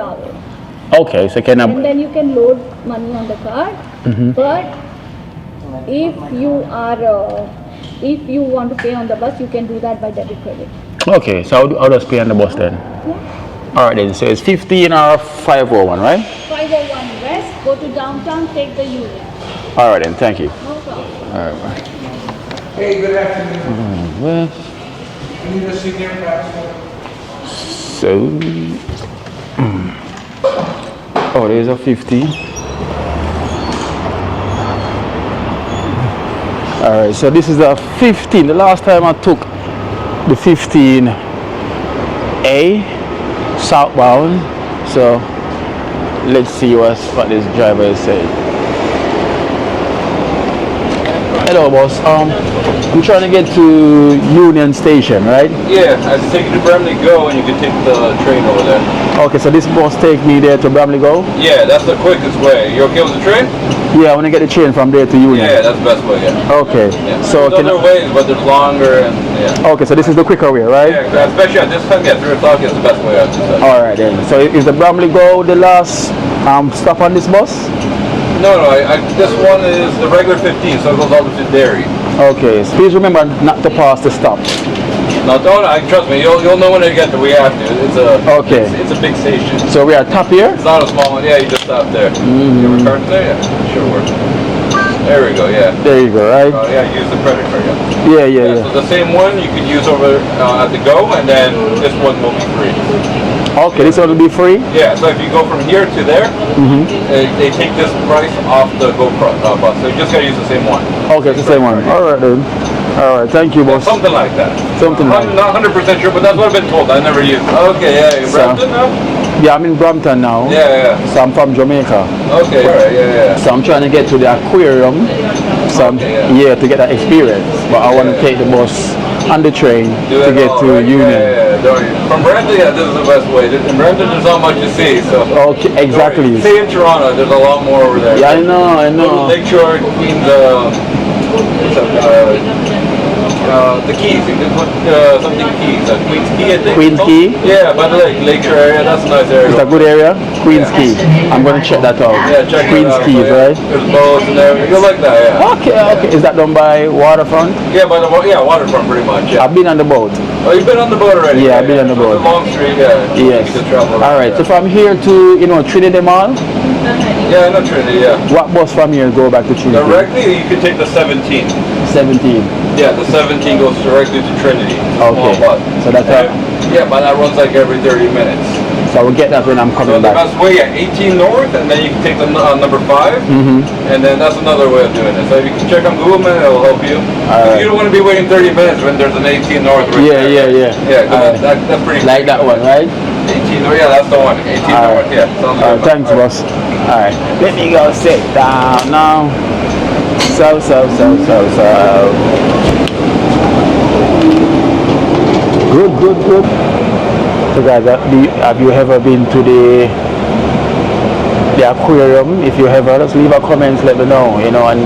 Speaker 2: Okay, so can
Speaker 6: And
Speaker 2: I?
Speaker 6: then you can load money on the card. But if you want to pay on the bus, you can do that by debit credit.
Speaker 2: Okay, so I'll just pay on the bus then. All right then. So it's 15 or 501, right?
Speaker 6: 501 West, go to downtown, take the Union.
Speaker 2: All right then. Thank you.
Speaker 6: No problem.
Speaker 2: All right. Bye.
Speaker 10: Hey, good afternoon.
Speaker 2: West.
Speaker 10: You need a signature passport?
Speaker 2: So. Oh, there's a 50. All right. So this is a 15. The last time I took the 15A southbound. So let's see what this driver is saying. Hello, boss. I'm trying to get to Union Station, right?
Speaker 11: Yeah, I can take you to Bramley Go, and you can take the train over there.
Speaker 2: Okay, so this bus take me there to Bramley Go?
Speaker 11: Yeah, that's the quickest way. You okay with the train?
Speaker 2: Yeah, I want to get the train from there to Union.
Speaker 11: Yeah, that's the best way. Yeah.
Speaker 2: Okay.
Speaker 11: Yeah.
Speaker 2: So
Speaker 11: there's other ways, but there's longer and yeah.
Speaker 2: Okay, so this is the quicker way, right?
Speaker 11: Yeah, especially at this time. Yeah, 3 o'clock is the best way.
Speaker 2: All right then. So is the Bramley Go the last stop on this bus?
Speaker 11: No, this one is the regular 15, so it goes all the way to Derry.
Speaker 2: Okay, so please remember not to pass the stop.
Speaker 11: No, don't. Trust me. You'll know when you get there. We have to. It's a big station.
Speaker 2: So we are top here.
Speaker 11: It's not a small one. Yeah, you just stop there. You have a card there? Yeah, sure works. There we go. Yeah.
Speaker 2: There you go. Right.
Speaker 11: Yeah, use the credit card.
Speaker 2: Yeah.
Speaker 11: So the same one you could use over at the Go, and then this one will be free.
Speaker 2: Okay, this one will be free?
Speaker 11: Yeah, so if you go from here to there, they take this price off the Go bus. So you just gotta use the same one.
Speaker 2: Okay, it's the same one. All right then. All right, thank you, boss.
Speaker 11: Something like that.
Speaker 2: Something like that.
Speaker 11: Not 100% sure, but that's what I've been told. I never used. Okay, yeah, in Brampton now?
Speaker 2: Yeah, I'm in Brampton now.
Speaker 11: Yeah.
Speaker 2: So I'm from Jamaica.
Speaker 11: Okay, alright, yeah.
Speaker 2: So I'm trying to get to the aquarium. So to get that experience. But I want to take the bus and the train to get to Union.
Speaker 11: Yeah. From Brampton, this is the best way. In Brampton, there's not much to see. So.
Speaker 2: Okay, exactly.
Speaker 11: Say in Toronto, there's a lot more over there.
Speaker 2: Yeah, I know.
Speaker 11: Lakeshore, Queens, the Keys, you can put something Keys, Queens Key, I think.
Speaker 2: Queens Key?
Speaker 11: Yeah, by the Lakeshore area, that's a nice area.
Speaker 2: It's a good area? Queens Key. I'm going to check that out.
Speaker 11: Yeah, check
Speaker 2: Queens
Speaker 11: it out.
Speaker 2: Keys, right?
Speaker 11: There's boats and there. You'll like that, yeah.
Speaker 2: Okay. Is that done by waterfront?
Speaker 11: Yeah, waterfront pretty much, yeah.
Speaker 2: I've been on the boat.
Speaker 11: Oh, you've been on the boat already?
Speaker 2: Yeah, I've been on the boat.
Speaker 11: The Long Street, yeah.
Speaker 2: Yes.
Speaker 11: You can travel around.
Speaker 2: Alright, so from here to, Trinity Mall?
Speaker 11: Yeah, I know Trinity, yeah.
Speaker 2: What bus from here go back to Trinity?
Speaker 11: Directly, you can take the 17.
Speaker 2: 17.
Speaker 11: Yeah, the 17 goes directly to Trinity.
Speaker 2: Okay. So that's
Speaker 11: yeah, but that runs like every 30 minutes.
Speaker 2: So I will get that when I'm coming back.
Speaker 11: So the best way, 18 north, and then you can take the number 5, and then that's another way of doing it. So if you can check on Google Maps, it'll help you. You don't want to be waiting 30 minutes when there's an 18 north. Right
Speaker 2: Yeah.
Speaker 11: Yeah, that's pretty.
Speaker 2: Like that one, right?
Speaker 11: 18 north, yeah, that's the one. 18 north, yeah. Sounds good.
Speaker 2: Thanks, boss. Alright, let me go sit down now. So. Good. So guys, have you ever been to the aquarium? If you ever, just leave a comment, let me know, and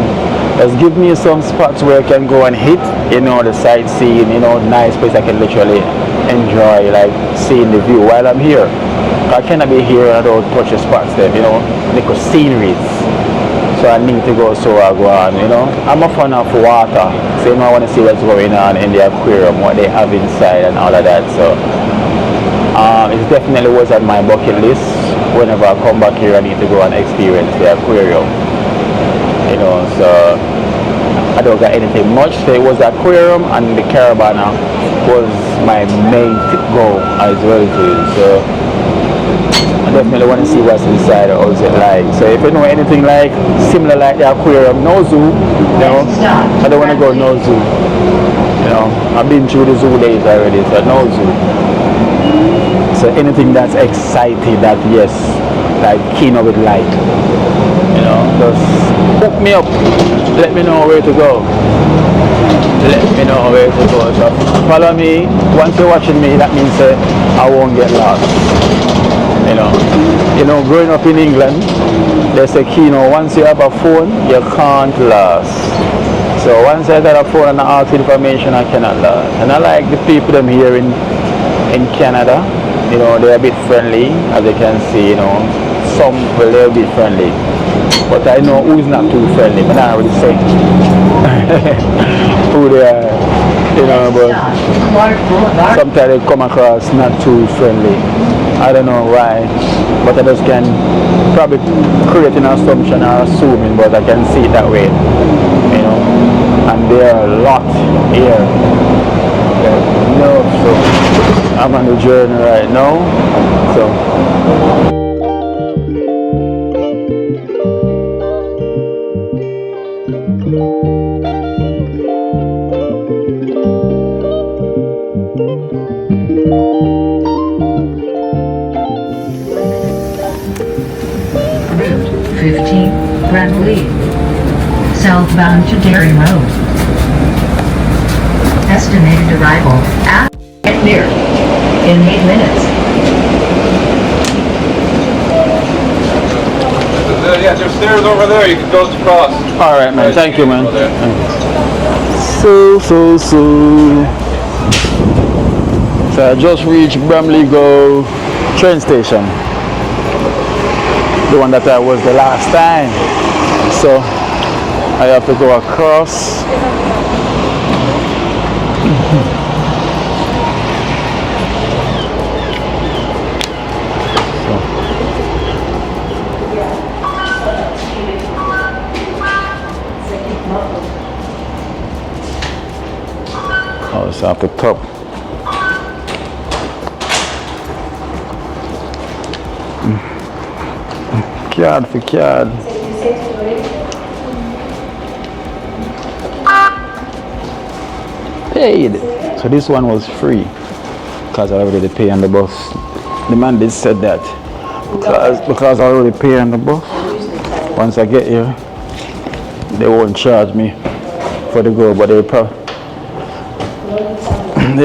Speaker 2: just give me some spots where I can go and hit, the sightseeing, nice place I can literally enjoy, like seeing the view while I'm here. I cannot be here and I don't touch the spots there, little sceneries. So I need to go, so I go on, I'm a fan of water, so I want to see what's going on in the aquarium, what they have inside and all of that. So it definitely was on my bucket list. Whenever I come back here, I need to go and experience the aquarium. So I don't got anything much. So it was the aquarium and the Caravana was my main goal as well too. So I definitely want to see what's inside or what's it like. So if you know anything like similar like the aquarium, no zoo, you know, I don't want to go no zoo. You know, I've been through the zoo days already, so no zoo. So anything that's exciting, that yes, like Kino with light, you know, just hook me up, let me know where to go. Let me know where to go. So follow me. Once you're watching me, that means I won't get lost. You know, growing up in England, they say Kino, once you have a phone, you can't lose. So once I got a phone and I ask information, I cannot lose. And I like the people them here in Canada. You know, they're a bit friendly, as you can see. You know, some well, they're a bit friendly, but I know who's not too friendly. But I already say who they are. You know, but sometimes they come across not too friendly. I don't know why, but I just can probably create an assumption or assuming, but I can see it that way. You know, and there are a lot here. No, so I'm on the journey right now. So.
Speaker 12: Route 15, Granville. Southbound to Derry Road. Estimated arrival at near in 8 minutes.
Speaker 11: Yeah, there's stairs over there. You can go across.
Speaker 2: All right, man. Thank you, man. So. So I just reached Bramley-Go train station. The one that I was the last time. So I have to go across. Oh, it's at the top. Card for card. Paid. So this one was free because I already paid on the bus. The man did said that because I already paid on the bus. Once I get here, they won't charge me for the go, but they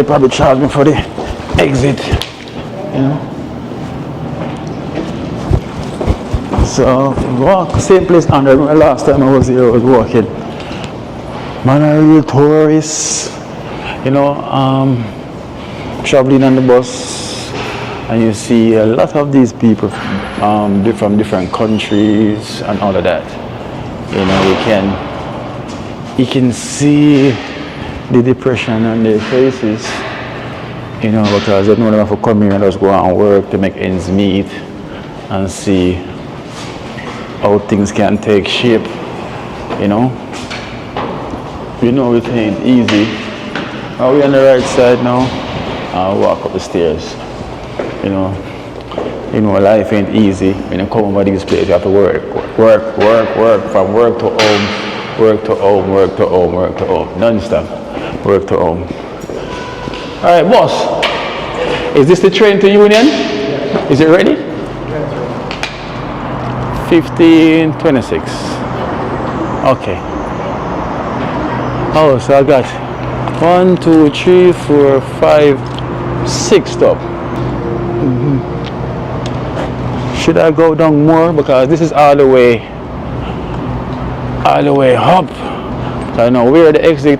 Speaker 2: probably charge me for the exit. You know. So walk same place under. Last time I was here, I was walking. Man, a real tourist. You know, traveling on the bus, and you see a lot of these people from different countries and all of that. You know, you can see the depression on their faces. You know, because they know they have to come here and just go out and work to make ends meet and see how things can take shape. You know it ain't easy. Are we on the right side now? I'll walk up the stairs. You know, life ain't easy. When you come over these places, you have to work, from work to home, non-stop, work to home. All right, boss. Is this the train to Union? Is it ready? 15:26. Okay. Oh, so I got 1, 2, 3, 4, 5, 6 stop. Should I go down more? Because this is all the way up. So I know where the exit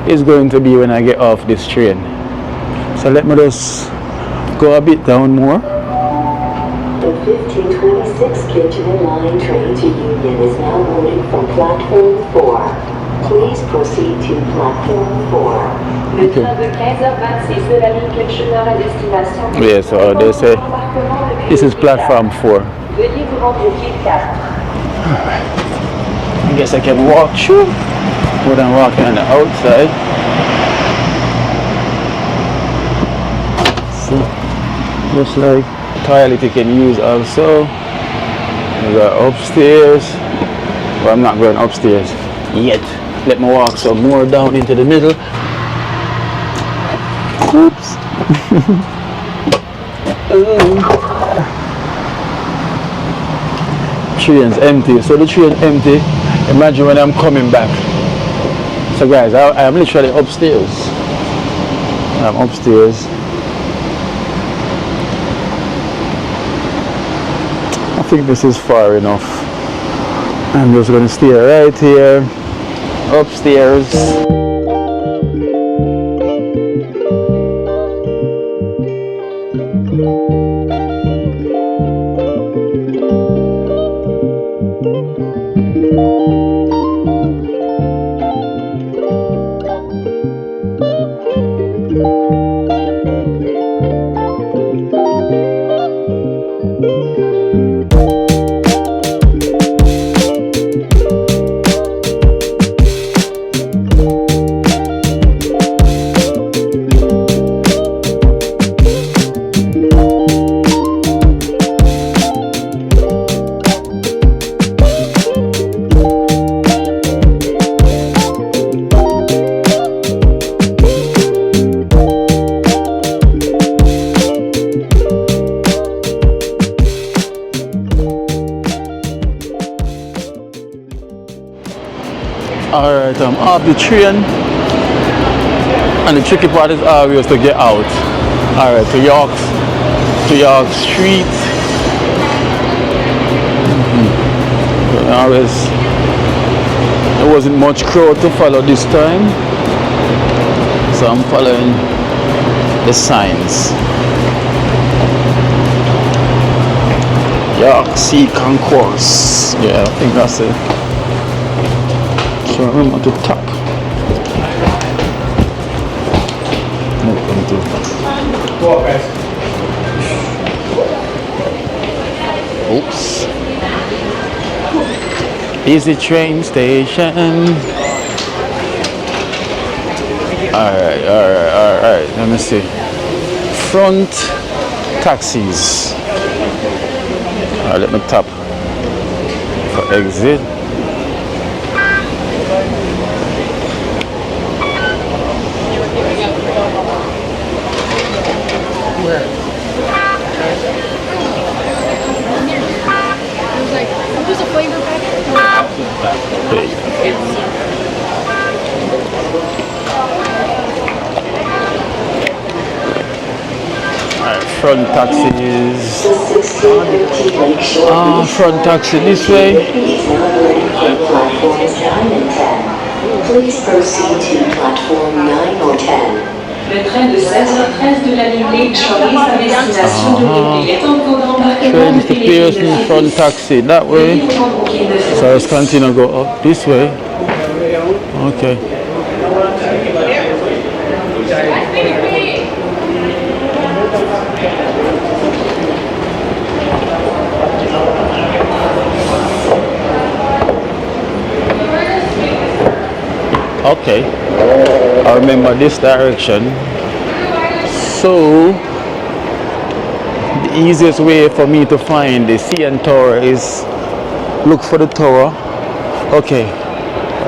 Speaker 2: is going to be when I get off this train. So let me just go a bit down more.
Speaker 13: The 1526 Kitchener Line train to Union is now boarding from platform 4. Please proceed to platform 4. Le train de 15h26 de la ligne Kitchener à destination.
Speaker 2: Yeah, so they say this is platform 4.
Speaker 13: Veuillez vous rendre au quai 4.
Speaker 2: I guess I can walk through more than walking on the outside. Just like toilet you can use also. We got upstairs. But I'm not going upstairs yet. Let me walk some more down into the middle. Oops. Train's empty. So the train empty. Imagine when I'm coming back. So guys, I am literally upstairs. I'm upstairs. I think this is far enough. I'm just gonna stay right here, upstairs. Alright, I'm off the train, and the tricky part is always to get out. Alright, to York Street. There wasn't much crowd to follow this time, so I'm following the signs. York Sea Concourse. Yeah, I think that's it. So remember to tap. Oops. Easy train station. Alright. Let me see. Front taxis. Alright, let me tap for exit.
Speaker 5: Who's a flavor packet?
Speaker 2: Alright, front taxis. Front taxi this way.
Speaker 13: Please proceed to platform 9 or 10.
Speaker 14: Le train de 16h13 de la ligne Choice à destination de Libreville est en cours d'embarquement.
Speaker 2: Train to Pearson, front taxi that way. So let's continue to go up this way. Okay. Okay, I remember this direction. So the easiest way for me to find the CN Tower is look for the tower. Okay,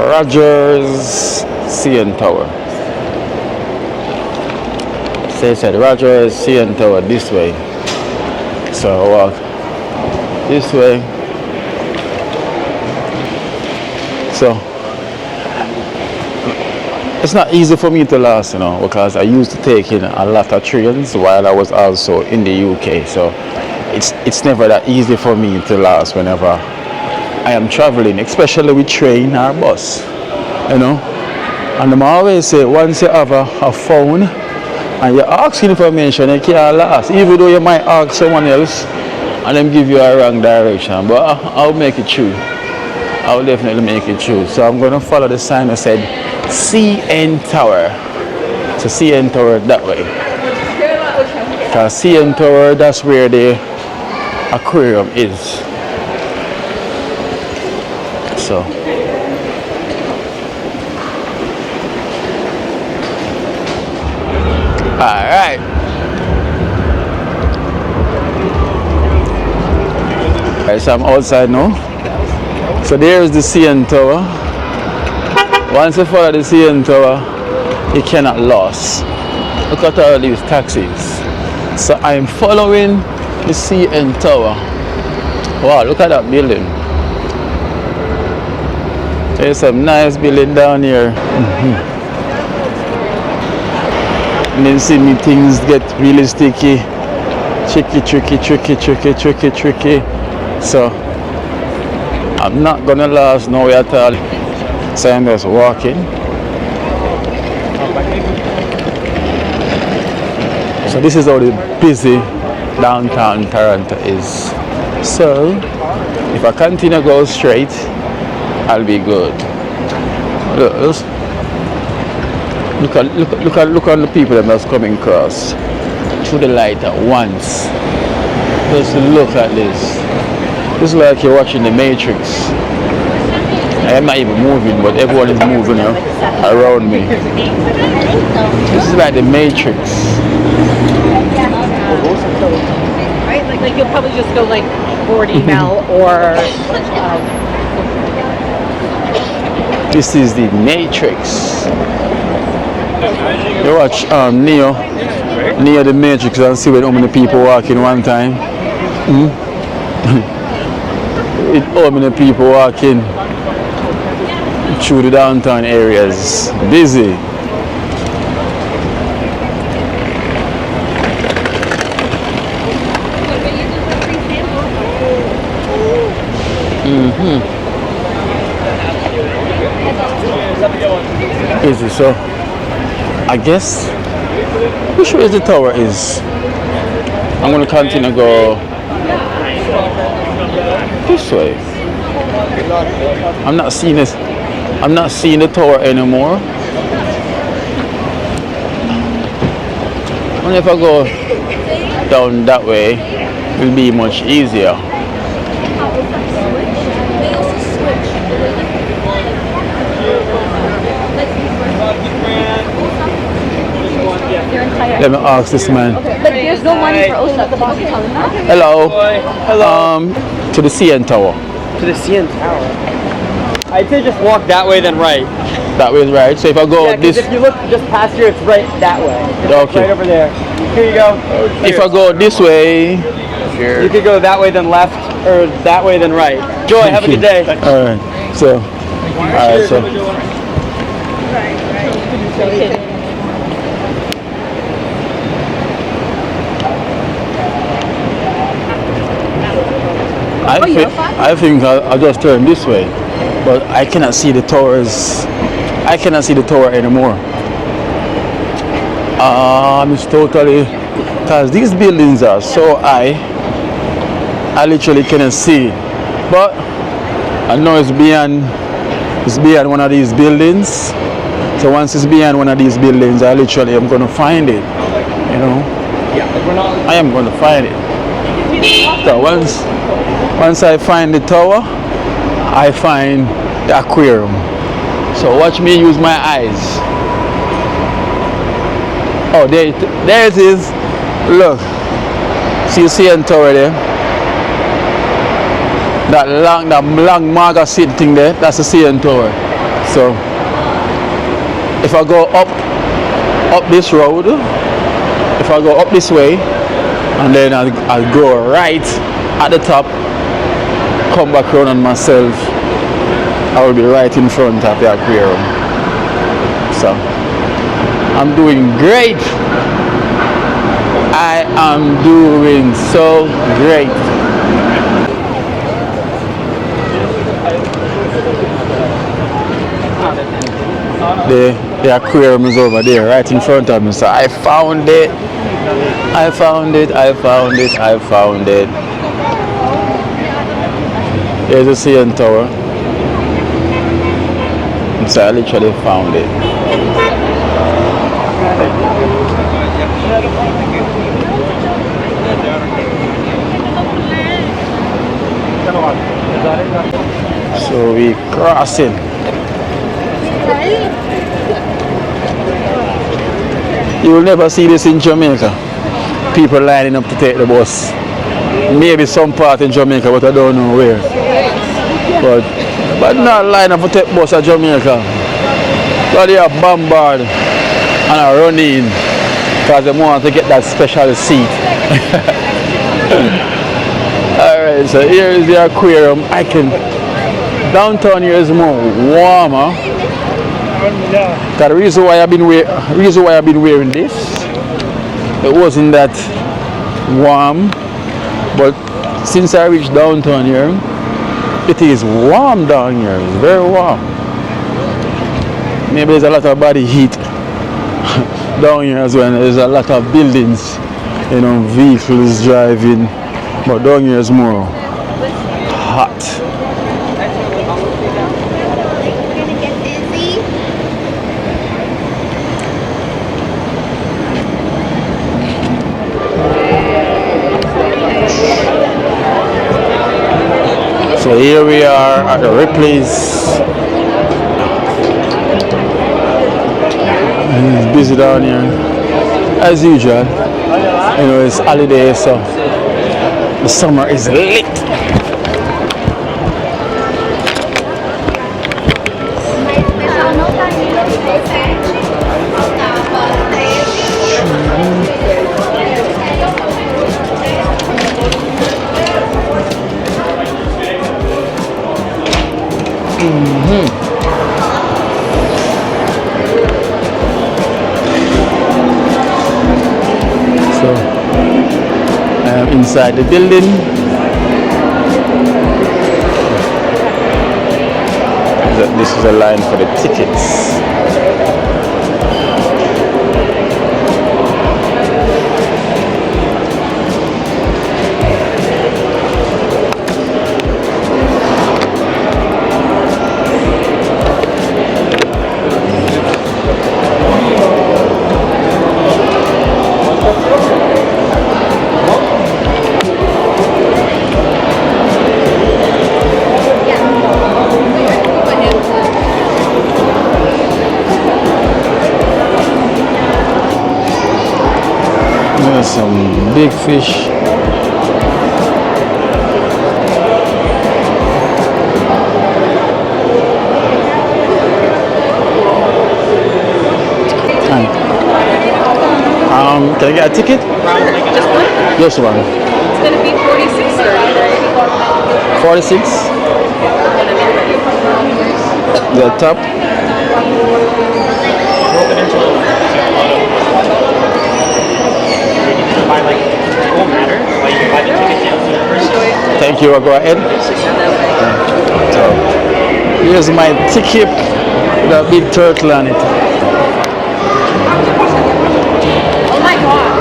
Speaker 2: Rogers CN Tower. So it said Rogers CN Tower this way. So I walk this way. So it's not easy for me to last, because I used to take in a lot of trains while I was also in the UK. So it's never that easy for me to last whenever I am traveling, especially with train or bus, And I always say, once you have a phone and you ask information, you can't last. Even though you might ask someone else and them give you a wrong direction, but I'll make it true. I'll definitely make it true. So I'm going to follow the sign that said CN Tower. So CN Tower that way. Because CN Tower, that's where the aquarium is. So alright. So I'm outside now. So there's the CN Tower. Once you follow the CN Tower, you cannot lose. Look at all these taxis. So I'm following the CN Tower. Wow, look at that building. There's some nice building down here. And then see me things get really sticky. Tricky. So I'm not gonna last nowhere at all. So I'm just walking. So this is how the busy downtown Toronto is. So if I continue to go straight, I'll be good. Look at the people that's coming across through the light at once. Just look at this. It's like you're watching the Matrix. I am not even moving, but everyone is moving around me. This is like the Matrix.
Speaker 3: Right? Like you'll probably just go like 40 mile or...
Speaker 2: This is the Matrix. You watch Neo the Matrix and see how many people walking one time. How many people walking through the downtown areas. Busy. Easy, so I guess which way the tower is? I'm gonna continue to go this way. I'm not seeing this. I'm not seeing the tower anymore. And if I go down that way, it'll be much easier. Let me ask this man.
Speaker 6: But there's no money for us at the bottom.
Speaker 2: Hello. To the CN Tower.
Speaker 15: To the CN Tower. I'd say just walk that way, then right.
Speaker 2: That way is right. So if I go this,
Speaker 15: if you look just past here, it's right that way. It's
Speaker 2: okay.
Speaker 15: Right over there. Here you go.
Speaker 2: If I go this way,
Speaker 15: you could go that way, then left, or that way, then right. Joy, have a good day.
Speaker 2: All right. So, I think I'll just turn this way, but I cannot see the towers. I cannot see the tower anymore. It's totally, because these buildings are so high, I literally cannot see. But I know it's beyond one of these buildings. So once it's beyond one of these buildings, I literally am going to find it. You know, I am going to find it. So once I find the tower, I find the aquarium. So watch me use my eyes. Oh, there it is. Look, see CN Tower there. That long marga seat thing there, that's the CN Tower. So if I go up this road, if I go up this way, and then I'll go right at the top, come back around on myself, I will be right in front of the aquarium. So I'm doing great. I am doing so great. The aquarium is over there, right in front of me. So I found it. There's a CN Tower. So I literally found it. So we crossing. You will never see this in Jamaica. People lining up to take the bus. maybe some part in Jamaica, but I don't know where. But not line up for take bus at Jamaica. But they are bombarded and are running because they want to get that special seat. Alright, so here is the aquarium. Downtown here is more warmer. The reason why I've been wearing this, it wasn't that warm, but since I reached downtown here, it is warm down here. It's very warm. Maybe there's a lot of body heat down here as well. There's a lot of buildings, vehicles driving, but down here is more hot. So here we are at the Ripley's. And it's busy down here as usual. It's holiday, so the summer is lit. Inside the building. This is a line for the tickets. Some big fish. Can I get a ticket?
Speaker 3: Just one?
Speaker 2: Just one.
Speaker 3: It's going to be 46.30.
Speaker 2: 46? The top? Thank you. I'll go ahead. So, here's my ticket with a big turtle on it.
Speaker 3: Oh my god.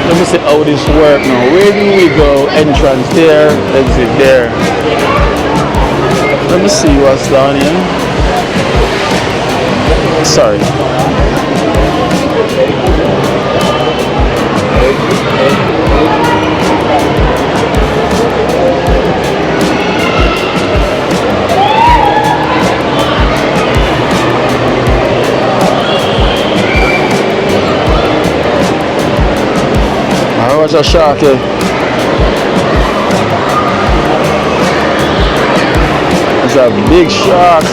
Speaker 2: Let me see how this work now. Where do we go? Entrance there, exit there. Let me see what's down here. Sorry. What's a shark here? It's a big shark.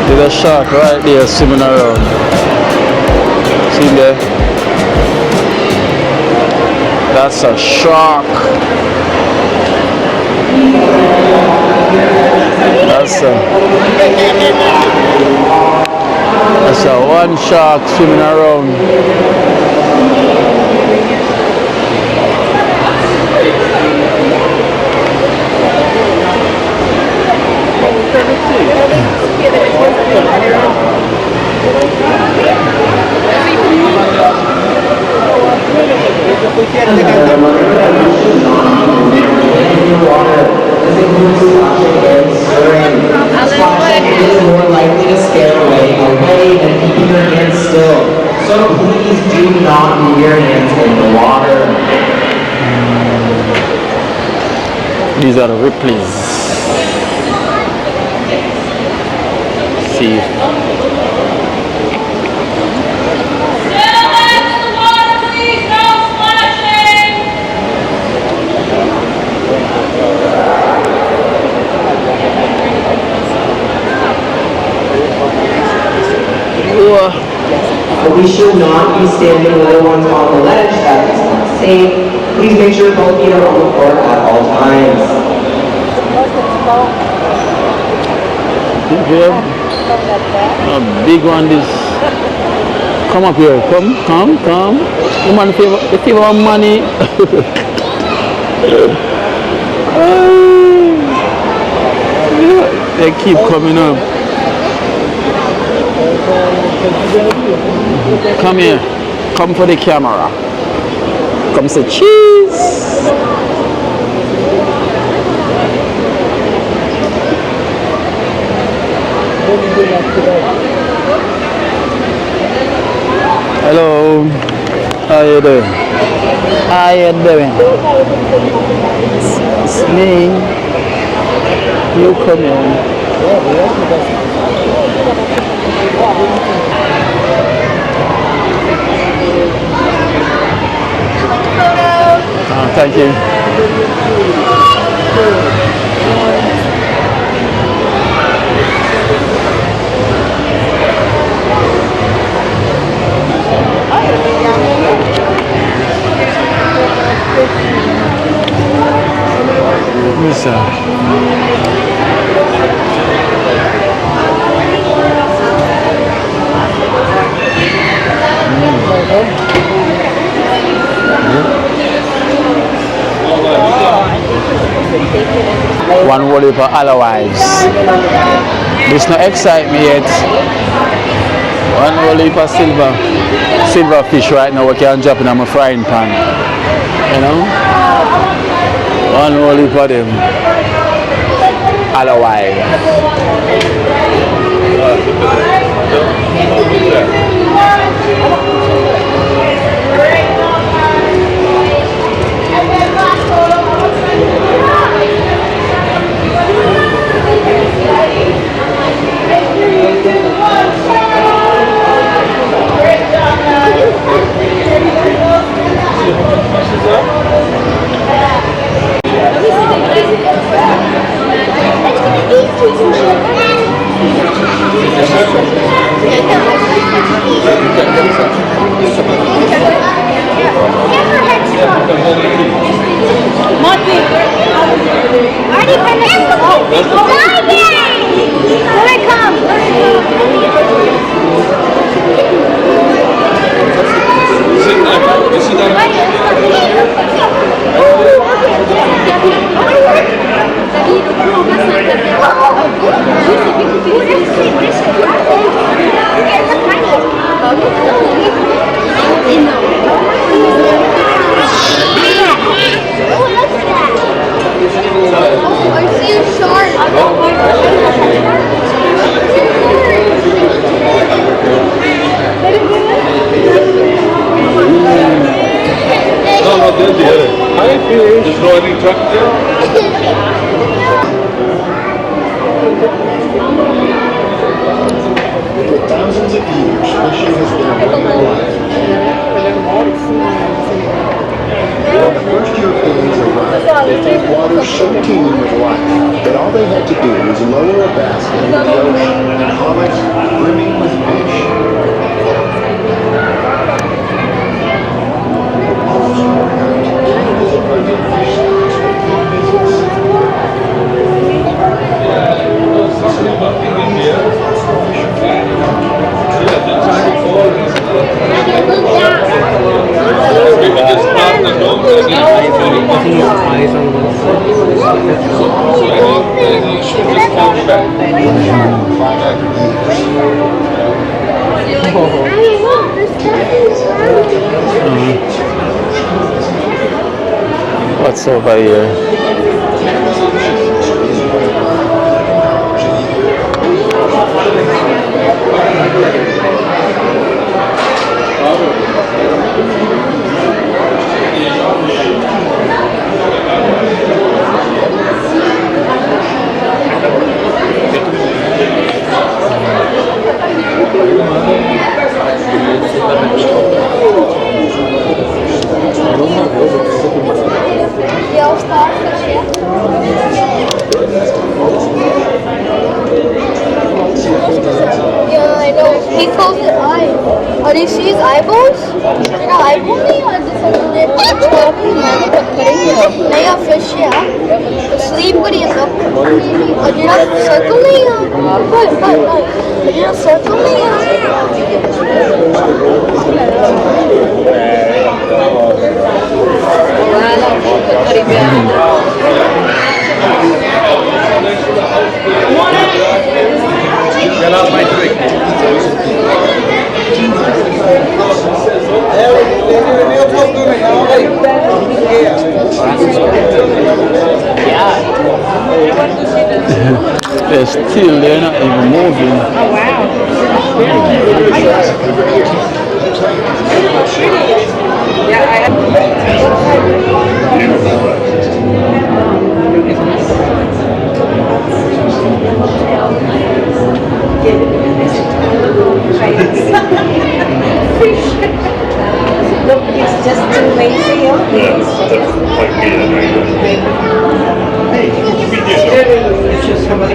Speaker 2: There's a shark right there swimming around. See there? That's a shark. That's a one shark swimming around.
Speaker 16: please do not leave your hands in the water.
Speaker 2: These are the Ripley's. See.
Speaker 16: We should not be standing little ones on the ledge. That is not safe. Please make sure both feet are on the floor at all times.
Speaker 2: A big one this. Come up here. Come. Woman, if you want money. They keep coming up. Come here. Come for the camera. Come say cheese. Hello. How you doing? How you doing? It's me. You come in. Thank you. One whole for other wives. This not excite me yet. One whole for silver fish right now we can drop in my frying pan. You know? One whole for them. Other wives.
Speaker 17: Thousands of years, fishing has been a way of life. When the first Europeans arrived, they found water so teeming with life that all they had to do was lower a basket into the ocean and haul it brimming with fish.
Speaker 2: What's over here?
Speaker 5: He closed his eyes. Oh, do you see his eyeballs? They're not eyeballing or this is नहीं आप fish yeah. Sleep करिए तो. और you're not circling. But you're not circling.
Speaker 11: Get out my drink.
Speaker 2: They're still, they're not even moving.
Speaker 3: Oh wow. Yeah, I have.
Speaker 7: Look, it's just too lazy.
Speaker 3: It's just somebody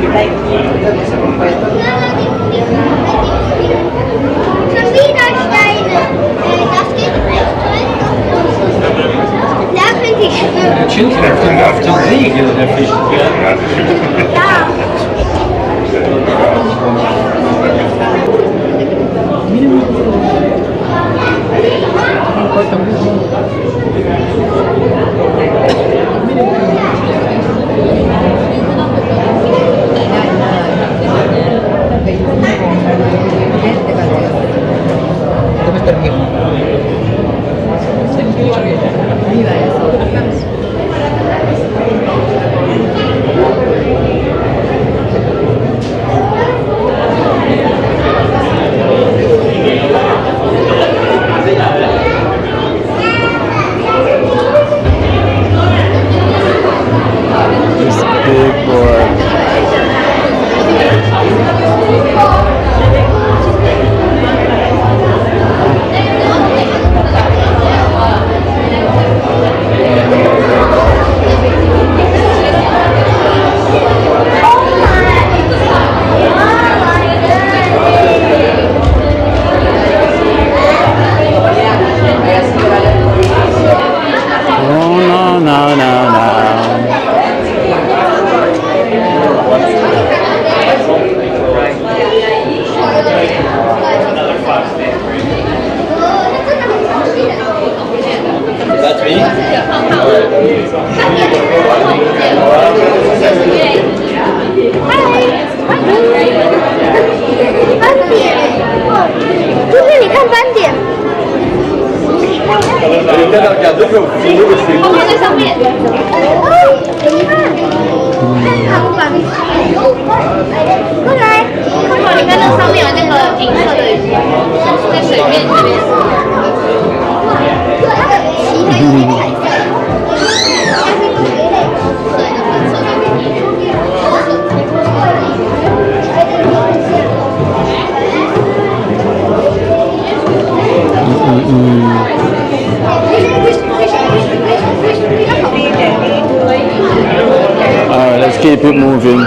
Speaker 2: Let's keep it moving.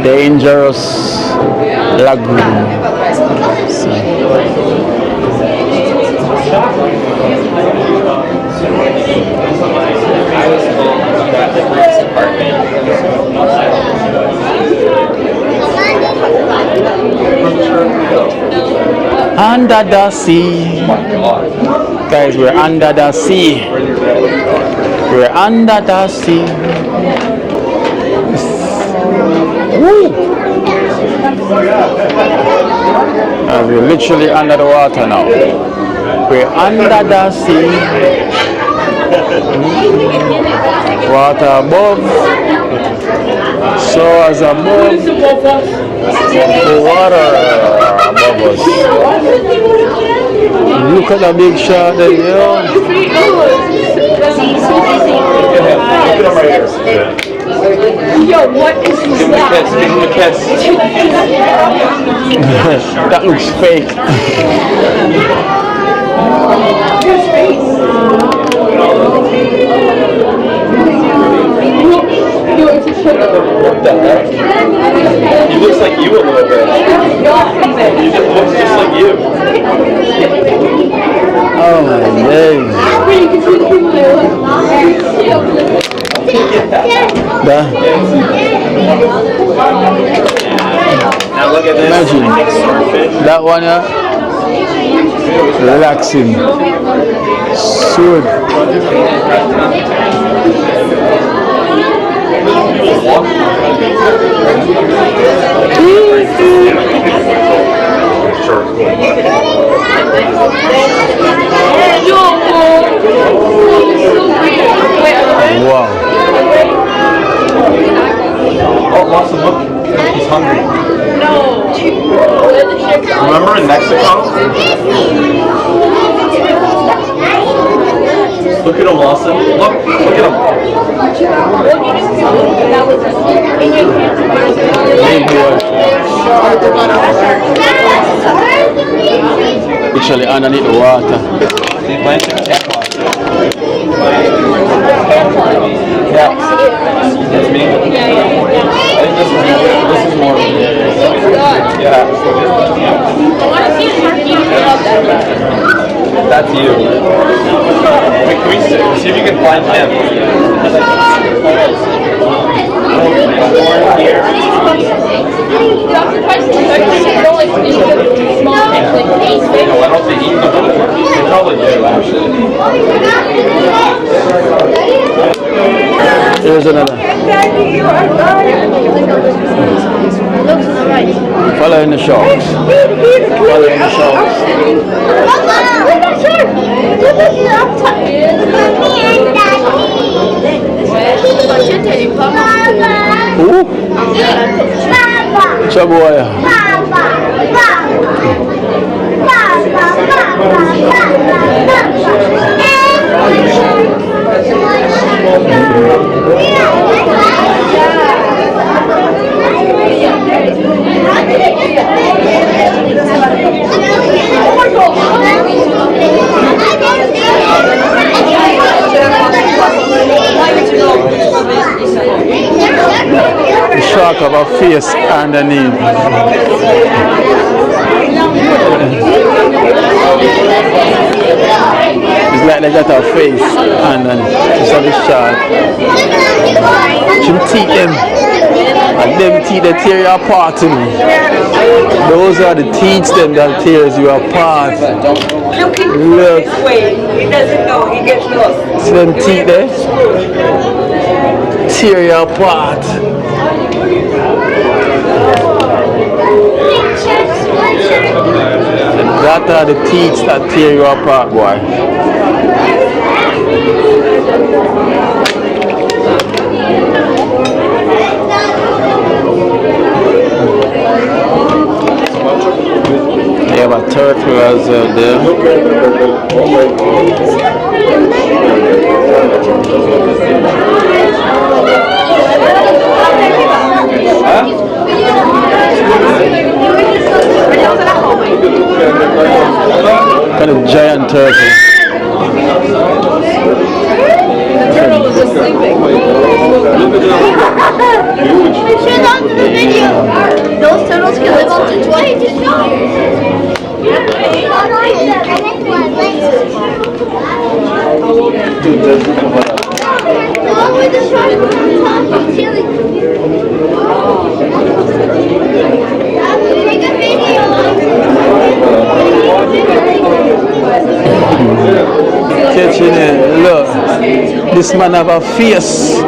Speaker 2: Dangerous lagoon. Under the sea. Guys, we're under the sea. We're under the sea. Woo! We're literally under the water now. We're under the sea. Water above. So as above, the water above us. Look at the big shot there, yo.
Speaker 3: Yo, what is that?
Speaker 11: Give him a kiss.
Speaker 2: That looks fake.
Speaker 3: His face.
Speaker 11: What the heck? He looks like you a little bit. He just looks just like you.
Speaker 2: Oh my days.
Speaker 11: Now look at this.
Speaker 2: Imagine that one, relaxing. Sword. Wow.
Speaker 11: Oh, Lawson, look. He's hungry.
Speaker 5: No.
Speaker 11: Remember in Mexico? Look at him, Lawson. Look at him.
Speaker 2: Big boy. Literally underneath the water.
Speaker 11: He's playing some catwalk.
Speaker 2: Yeah.
Speaker 11: That's me. I think this is more. Yeah. That's you. Wait, can we see if you can find him? No, I don't think he's the one. They probably do, actually.
Speaker 2: Here's another. Follow in the shop. Follow in the shop. Ooh. Chaboya. The shark of a face underneath. It's like they got a face and then it's a shark. Some teeth them. And them teeth that tear you apart to me. Those are the teeth them that tears you apart. Look.
Speaker 18: This way. He doesn't know, he gets lost.
Speaker 2: See them teeth there? Tear you apart. That are the teeth that tear you apart, boy. They have a turtle as well there. Kind of giant turtle.
Speaker 5: Those turtles can live up to 20.
Speaker 2: Catching it. Look, this man have a face.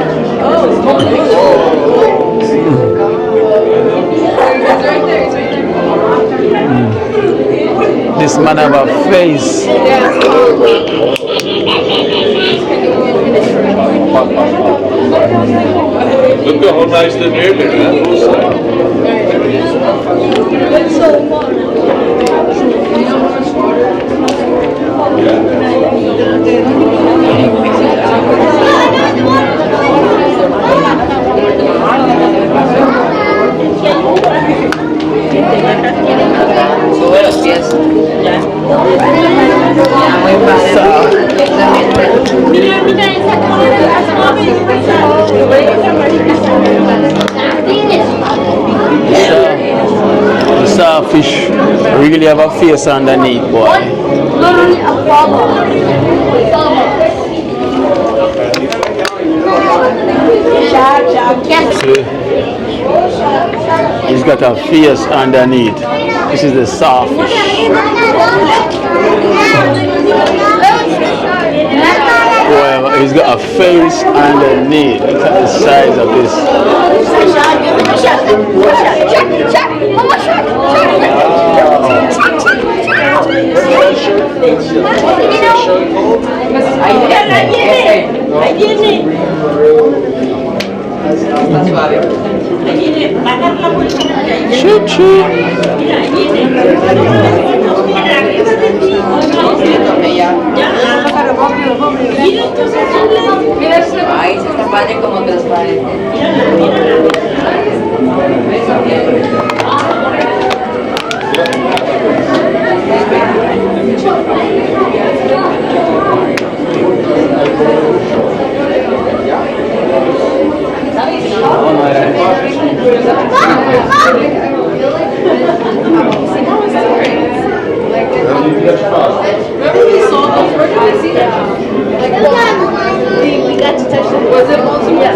Speaker 2: This man have a face.
Speaker 11: Look at how nice the name is, man.
Speaker 2: Starfish. really have a face underneath, boy.
Speaker 5: Literally a problem.
Speaker 2: See? He's got a face underneath. This is the soft fish. Well, he's got a face underneath. Look at the size of this. Shoot, shoot.
Speaker 18: Ay, se está padre como transparente.
Speaker 5: We got to touch them. Was it also? Yeah.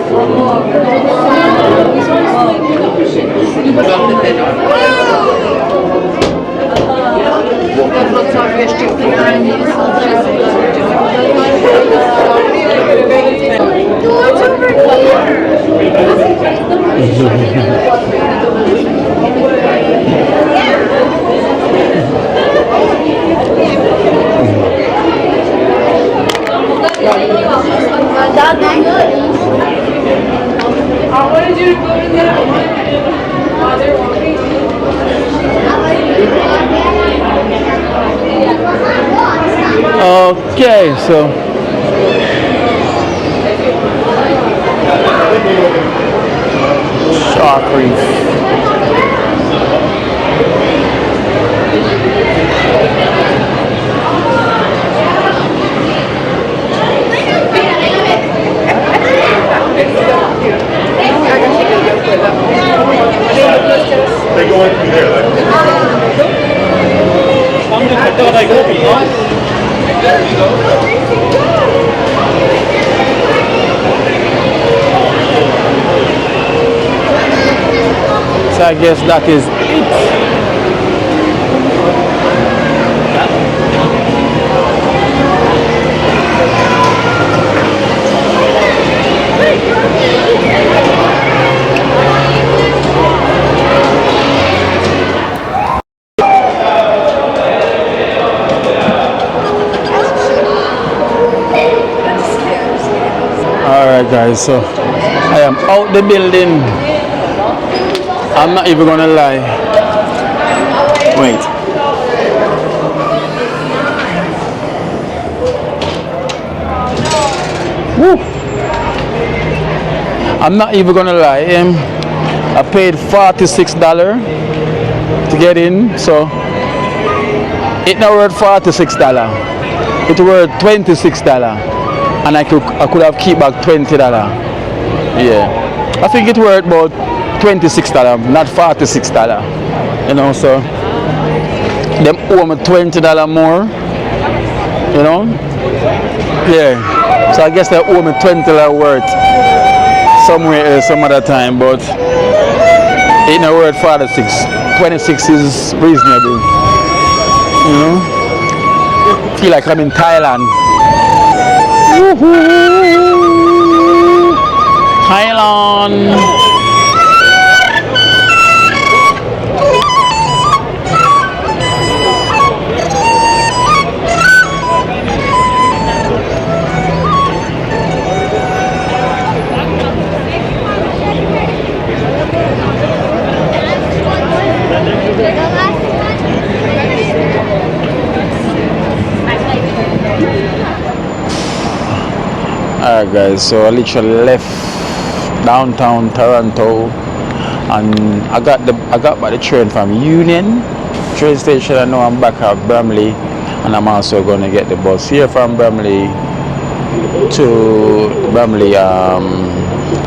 Speaker 2: Okay, so shark reef.
Speaker 17: They're going through there.
Speaker 2: So I guess that is it. Alright guys, so I am out the building. I'm not even gonna lie. Wait. Woo. I'm not even gonna lie. I paid $46 to get in, so it's not worth $46. It's worth $26. And I could have keep back $20. Yeah, I think it worth about $26, not $46. You know, so them owe me $20 more. You know, yeah. So I guess they owe me $20 worth somewhere else some other time, but it not worth $46. $26 is reasonable. You know, feel like I'm in Thailand. Thailand. Alright guys, so I literally left downtown Toronto and I got by the train from Union train station. I know I'm back at Bramley and I'm also gonna get the bus here from Bramley to Bramley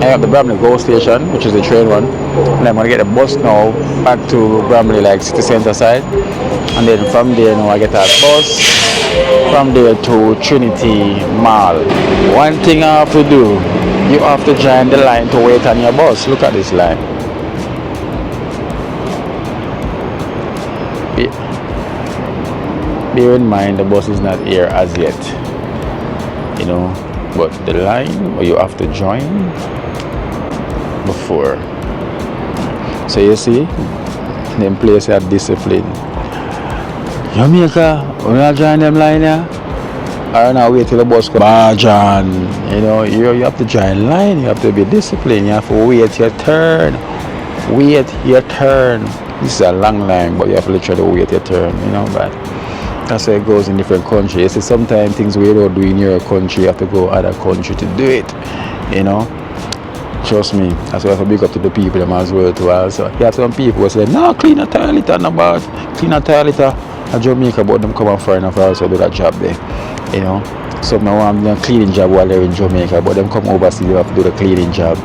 Speaker 2: I have the Bramley GO station, which is the train one, and I'm gonna get a bus now back to Bramley, like city center side, and then from there now I get a bus from there to Trinity Mall. One thing I have to do, you have to join the line to wait on your bus. Look at this line. Bear in mind the bus is not here as yet, you know, but the line you have to join before. So you see, them place have discipline. Jamaica, when I join them line here, or now wait till the bus come. Bajan, you know, you have to join line, you have to be disciplined, you have to wait your turn. Wait your turn. This is a long line, but you have to literally wait your turn, you know, but that's how it goes in different countries. You see, sometimes things we don't do in your country, you have to go other country to do it, you know. Trust me, that's why I have to big up to the people them as well too. Also, you have some people who say, no, clean a toilet and about clean a toilet at Jamaica, but them come and foreign for also do that job there, you know. Some now want a cleaning job while they're in Jamaica, but them come overseas, you have to do the cleaning job,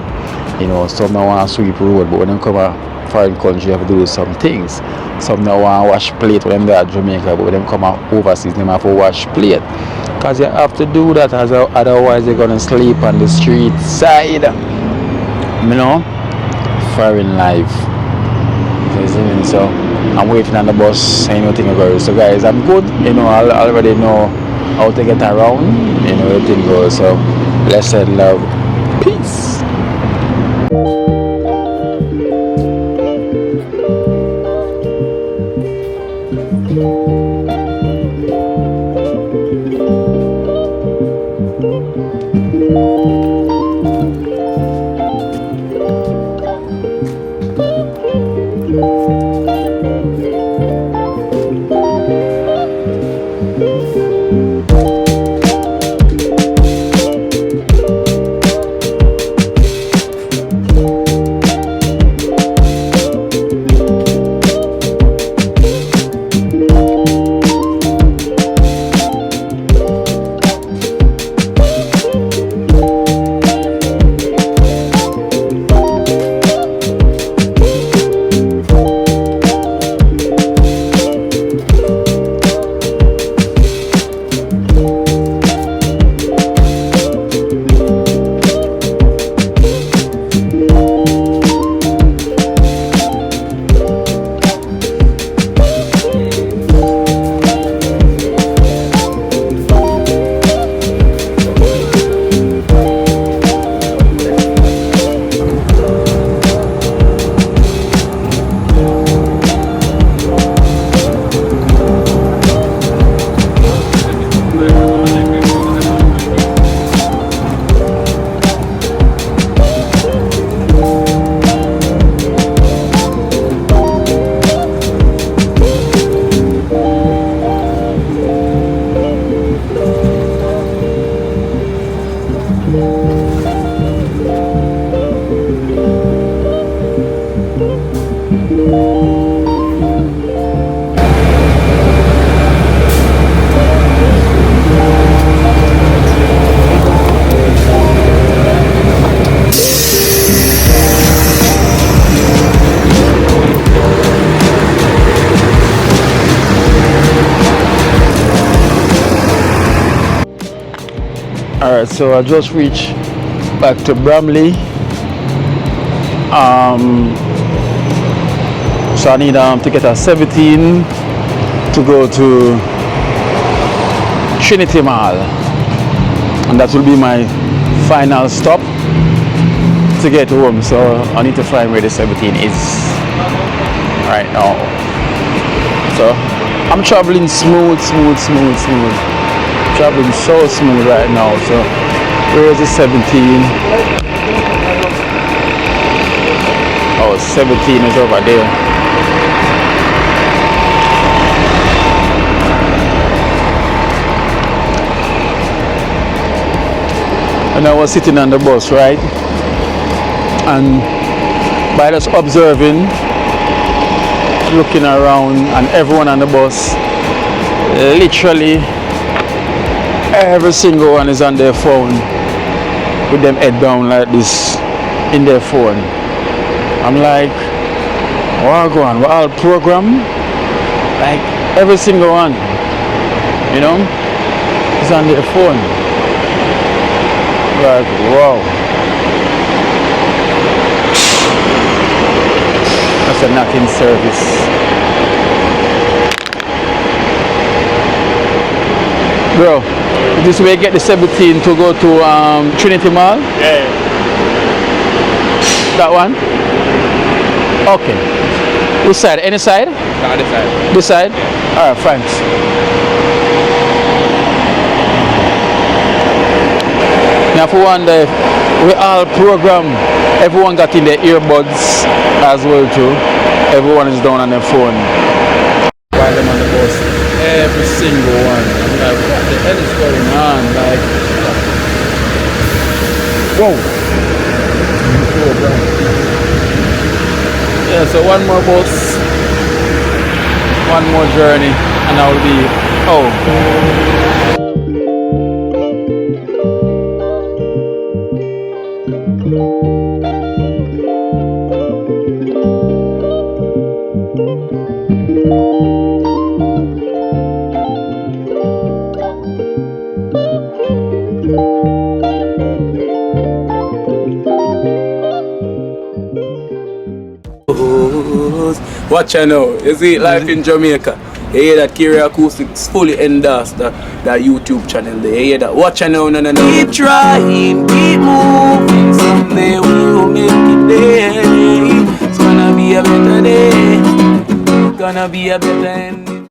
Speaker 2: you know. Some now want to sweep road, but when them come a foreign country, you have to do some things. Some now want to wash plate when they're at Jamaica, but when them come overseas, they have to wash plate. Because you have to do that, otherwise they're going to sleep on the street side. You know, foreign life. So I'm waiting on the bus, anything goes. So guys, I'm good. You know, I already know how to get around. You know, everything goes. So let's say love. Peace. Alright, so I just reached back to Bramley. So I need to get a 17 to go to Trinity Mall, and that will be my final stop to get home. So I need to find where the 17 is right now. So I'm traveling smooth. Traveling so smooth right now. So where is the 17? Oh, 17 is over there. And I was sitting on the bus, right? And by just observing, looking around, and everyone on the bus, literally every single one is on their phone with them head down like this, in their phone. I'm like, what going? What all program? Like every single one, you know, is on their phone. Like, wow. That's a knocking service. Bro, this way get the 17 to go to Trinity Mall?
Speaker 15: Yeah.
Speaker 2: That one? Okay. Which side? Any side?
Speaker 15: No, this side.
Speaker 2: This side? Yeah. Alright, thanks. Now for one day, we all program. Everyone got in their earbuds as well too. Everyone is down on their phone. While them on the bus, every single one. I'm like, what the hell is going on? Like, whoa. Yeah, so one more bus, one more journey, and I'll be home.
Speaker 1: Watch out now, you see life in Jamaica. You hear that Kiro Acoustics fully endorsed that YouTube channel there. You hear that? Watch out now, no. Keep trying, keep moving. Someday we will make it there. It's gonna be a better day. Gonna be a better end.